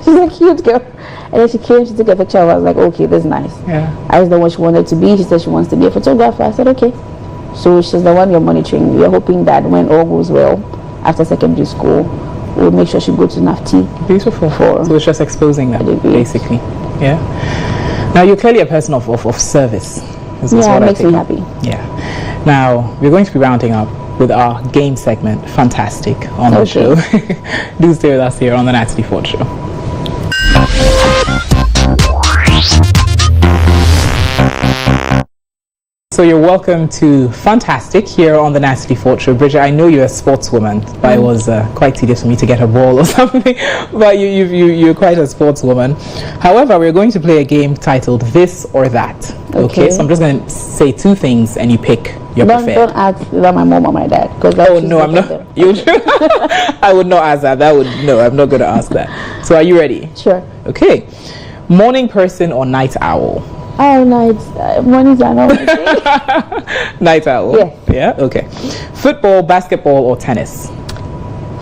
Speaker 2: she's a cute girl. And then she came, she took a picture. I was like, okay, this is nice. Yeah. I asked her what she wanted to be. She said she wants to be a photographer. I said, okay. So she's the one you're monitoring. We're hoping that when all goes well after secondary school, we'll make sure she goes to NAFTI.
Speaker 1: Beautiful. So it's just exposing that, basically. Yeah. Now, you're clearly a person of service.
Speaker 2: Yeah, it makes me happy.
Speaker 1: Yeah. Now, we're going to be rounding up with our game segment, Fantastic, on the show. Do stay with us here on the Natalie Fort Show. So you're welcome to Fantastic here on the Natalie Fort Show. Bridget, I know you're a sportswoman, but it was quite tedious for me to get a ball or something. But you're quite a sportswoman. However, we're going to play a game titled This or That. Okay, so I'm just going to say 2 things and you pick your preferred.
Speaker 2: Don't ask about my mom or my dad.
Speaker 1: Oh no, I'm not. You I would not ask that. No, I'm not going to ask that. So are you ready?
Speaker 2: Sure.
Speaker 1: Okay. Morning person or night owl?
Speaker 2: Oh, nights. Mornings are not.
Speaker 1: Night owl?
Speaker 2: Yeah.
Speaker 1: Yeah? Okay. Football, basketball, or tennis?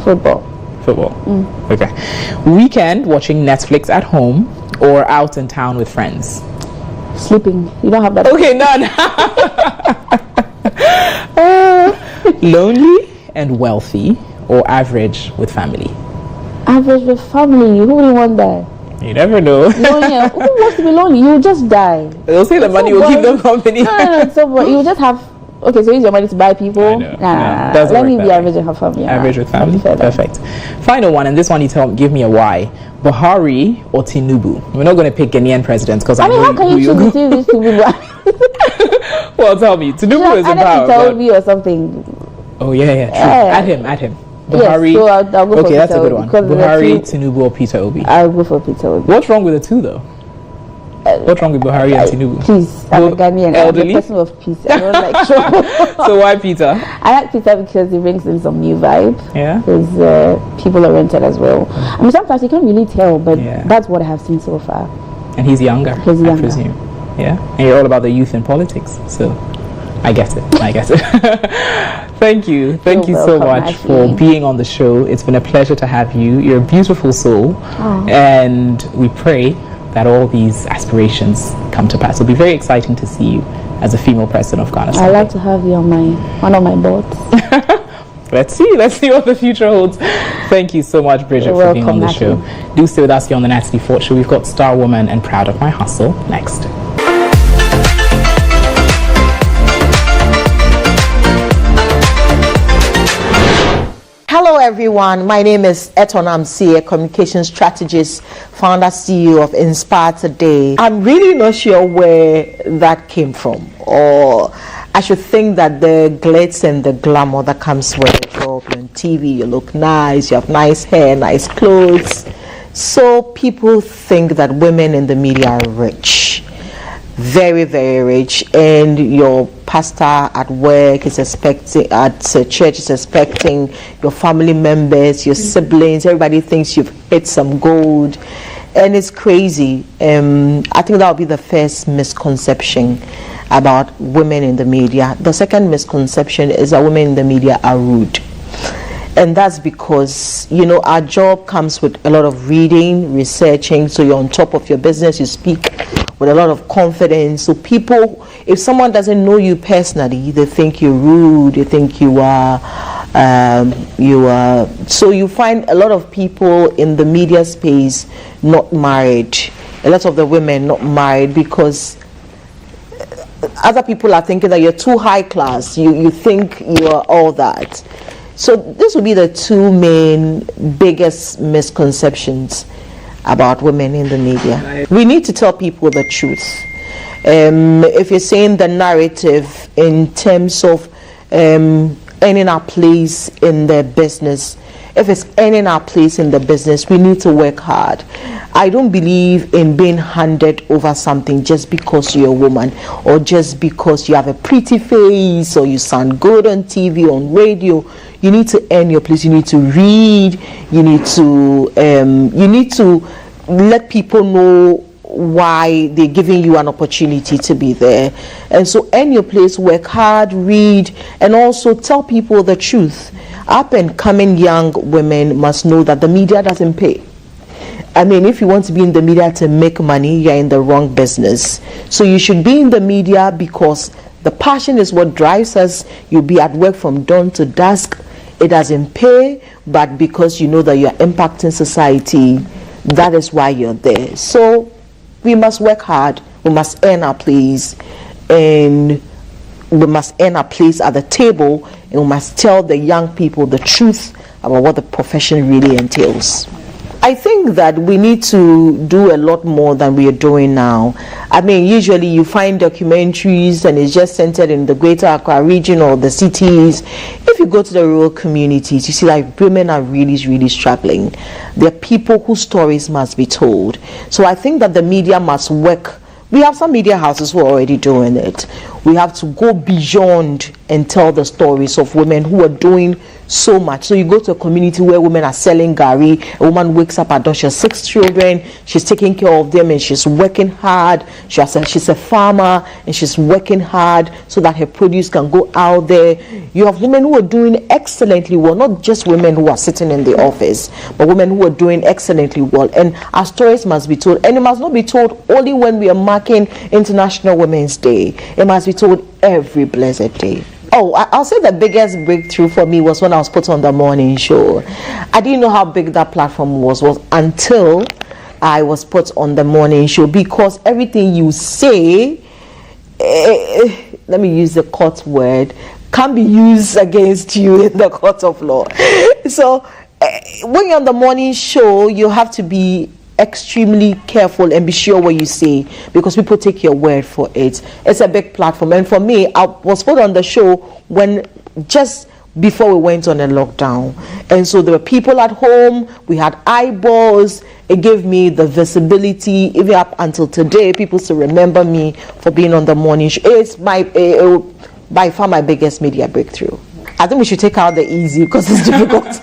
Speaker 2: Football.
Speaker 1: Football. Okay. Weekend, watching Netflix at home or out in town with friends?
Speaker 2: Sleeping. You don't have that.
Speaker 1: Okay, none. Lonely and wealthy or average with family?
Speaker 2: Average with family. Who would want that?
Speaker 1: You never know.
Speaker 2: Lonely. Who wants to be lonely? You will just die.
Speaker 1: They'll say the money will keep them company.
Speaker 2: No, it's so boring. You just have. Okay, so use your money to buy people. Nah. Let me be average and have family.
Speaker 1: Average with family. Perfect. Final one, and this one you give me a why. Buhari or Tinubu? We're not going to pick Ghanaian presidents because I mean,
Speaker 2: how can you choose between these 2 people?
Speaker 1: Well, tell me. Tinubu is in power.
Speaker 2: Tell me or something.
Speaker 1: Oh yeah, true. Add him. Buhari.
Speaker 2: Yes, so I'll go for
Speaker 1: that's a good one. Buhari, Tinubu, or Peter Obi?
Speaker 2: I'll go for Peter Obi.
Speaker 1: What's wrong with the 2 though? What's wrong with Buhari and Tinubu?
Speaker 2: Peace. I'm a Ghanaian.
Speaker 1: Elderly?
Speaker 2: I'm a person of peace. I don't like trouble.
Speaker 1: So why Peter?
Speaker 2: I like Peter because he brings in some new vibe.
Speaker 1: Yeah.
Speaker 2: He's people-oriented as well. I mean, sometimes you can't really tell, but that's what I have seen so far.
Speaker 1: And he's younger,
Speaker 2: He's younger.
Speaker 1: I presume. Yeah. And you're all about the youth in politics, so I get it. Thank you so much for being on the show. It's been a pleasure to have you. You're a beautiful soul. And we pray that all these aspirations come to pass. It'll be very exciting to see you as a female president of Ghana.
Speaker 2: I'd like to have you on one of my boards.
Speaker 1: Let's see what the future holds. Thank you so much, Bridget, for being on the show. Do stay with us here on the Natalie Fort Show. We've got Star Woman and Proud of My Hustle next.
Speaker 10: Hello everyone, my name is Eton Amsi, a communication strategist, founder CEO of Inspire Today. I'm really not sure where that came from, or I should think that the glitz and the glamour that comes with it. You're on TV, you look nice, you have nice hair, nice clothes. So people think that women in the media are rich. Very, very rich, and your pastor at work is expecting, at church is expecting, your family members, your siblings, everybody thinks you've hit some gold, and it's crazy. I think that would be the first misconception about women in the media. The second misconception is that women in the media are rude. And that's because, our job comes with a lot of reading, researching, so you're on top of your business, you speak with a lot of confidence. So people, if someone doesn't know you personally, they think you're rude, they think you are, so you find a lot of people in the media space not married, a lot of the women not married because other people are thinking that you're too high class, you think you're all that. So this would be the two main biggest misconceptions about women in the media. We need to tell people the truth. If you're saying the narrative in terms of earning our place in the business, if it's earning our place in the business, we need to work hard. I don't believe in being handed over something just because you're a woman, or just because you have a pretty face, or you sound good on TV, on radio. You need to earn your place. You need to read. You need to let people know why they're giving you an opportunity to be there. And so earn your place, work hard, read, and also tell people the truth. Up and coming young women must know that the media doesn't pay. I mean, if you want to be in the media to make money, you're in the wrong business. So you should be in the media because the passion is what drives us. You'll be at work from dawn to dusk. It doesn't pay, but because you know that you're impacting society, that is why you're there. So we must work hard. We must earn our place, and we must earn our place at the table, and we must tell the young people the truth about what the profession really entails. I think that we need to do a lot more than we are doing now. I mean, usually you find documentaries and it's just centered in the greater Accra region or the cities. If you go to the rural communities, you see that women are really, really struggling. There are people whose stories must be told. So I think that the media must work. We have some media houses who are already doing it. We have to go beyond and tell the stories of women who are doing so much. So you go to a community where women are selling gari, a woman wakes up at dawn, she has 6 children, she's taking care of them and she's working hard. She's a farmer and she's working hard so that her produce can go out there. You have women who are doing excellently well, not just women who are sitting in the office, but women who are doing excellently well. And our stories must be told, and it must not be told only when we are marking International Women's Day. It must be told every blessed day. Oh, I'll say the biggest breakthrough for me was when I was put on the morning show. I didn't know how big that platform was until I was put on the morning show, because everything you say, let me use the court word, can be used against you in the court of law. So when you're on the morning show, you have to be extremely careful and be sure what you say, because people take your word for it. It's a big platform, and for me, I was put on the show when just before we went on a lockdown. And so there were people at home, we had eyeballs. It gave me the visibility. Even up until today, people still remember me for being on the morning show. It's by far my biggest media breakthrough. I think we should take out the easy because it's difficult.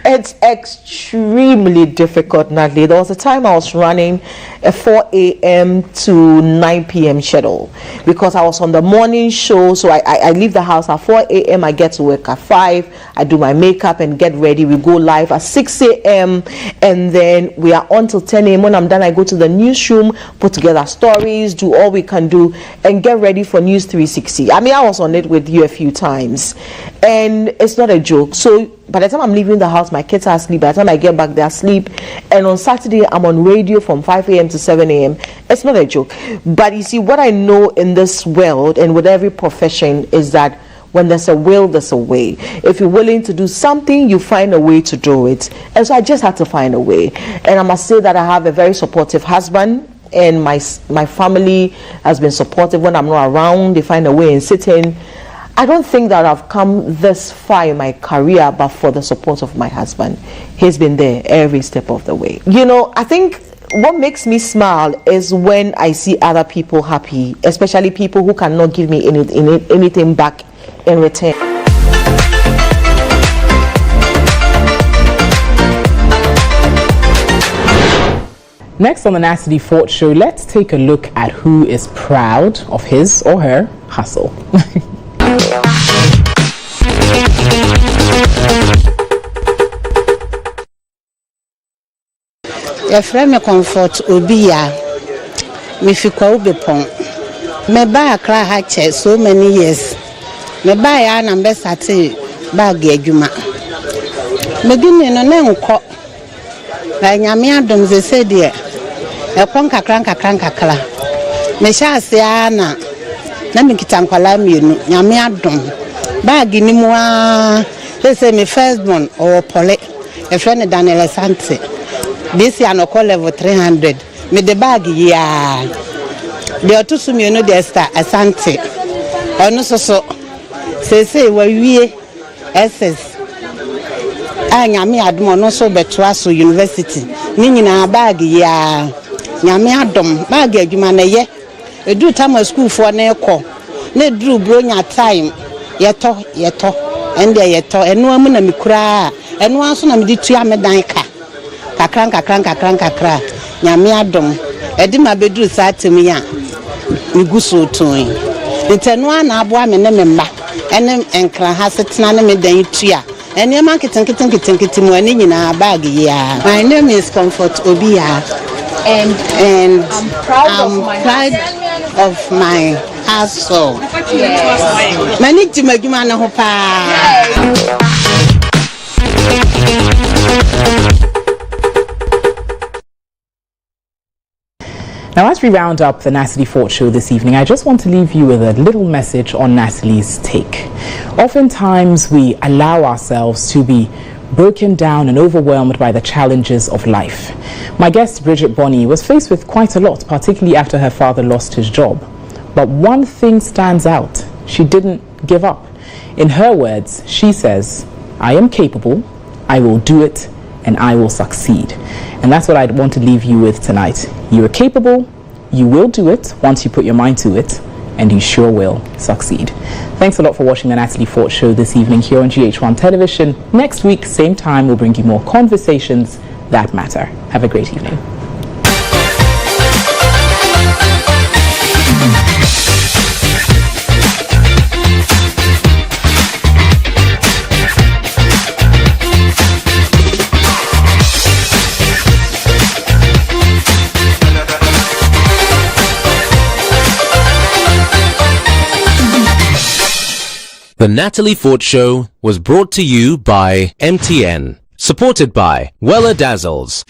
Speaker 10: It's extremely difficult, Natalie. There was a time I was running a 4 a.m. to 9 p.m. schedule because I was on the morning show. So I leave the house at 4 a.m. I get to work at 5. I do my makeup and get ready. We go live at 6 a.m. and then we are on till 10 a.m. When I'm done, I go to the newsroom, put together stories, do all we can do, and get ready for News 360. I mean, I was on it with you a few times, and it's not a joke. So by the time I'm leaving the house, my kids are asleep. By the time I get back, they're asleep. And on Saturday, I'm on radio from 5 a.m. to 7 a.m. It's not a joke. But you see, what I know in this world and with every profession is that when there's a will, there's a way. If you're willing to do something, you find a way to do it. And so I just had to find a way. And I must say that I have a very supportive husband. And my family has been supportive when I'm not around. They find a way in sitting. I don't think that I've come this far in my career but for the support of my husband. He's been there every step of the way. You know, I think what makes me smile is when I see other people happy, especially people who cannot give me anything back in return.
Speaker 1: Next on the NATALIE Fort Show, let's take a look at who is proud of his or her hustle.
Speaker 11: Your friend comfort Obia, Mifiko Bepon. Me buy a cry hatchet so many years. Me buy an ambassador bag Juma. Beginning on name cock. Like Yamiadum, they said, dear. A conca cranka. Me shall say, Anna. Let me get Uncle Yamiadum. Bag in moi, they say me firstborn or Polly, a friend of Daniel Sante. This year no call level 300. Me the bag, yeah. They are too soon, you know, they start a Sante. Or no so. Say, where we SS. I am me admon no so betuaso University. Nina bag, yeah. Yami Adam, bag, you man, ye. A do time of school for an echo. Ne drew bronya time. Yeto and there yeto and no woman and me cry and once on me to Yamedanka kakranka Yami Adam Edima bedru sat to me me guso toy the tenwan abwa me member and cran has it none me dan tua and your market and kitten money in our bag. Yeah, my name is Comfort Obia and I'm proud of my hustle. Many to make man
Speaker 1: Now, as we round up the NATALIE Fort Show this evening, I just want to leave you with a little message on Natalie's take. Oftentimes, we allow ourselves to be broken down and overwhelmed by the challenges of life. My guest, Bridget Bonnie, was faced with quite a lot, particularly after her father lost his job. But one thing stands out. She didn't give up. In her words, she says, I am capable, I will do it, and I will succeed. And that's what I want to leave you with tonight. You are capable, you will do it once you put your mind to it, and you sure will succeed. Thanks a lot for watching the NATALIE Fort Show this evening here on GH1 Television. Next week, same time, we'll bring you more conversations that matter. Have a great evening.
Speaker 12: The NATALIE Fort Show was brought to you by MTN, supported by Weller Dazzles.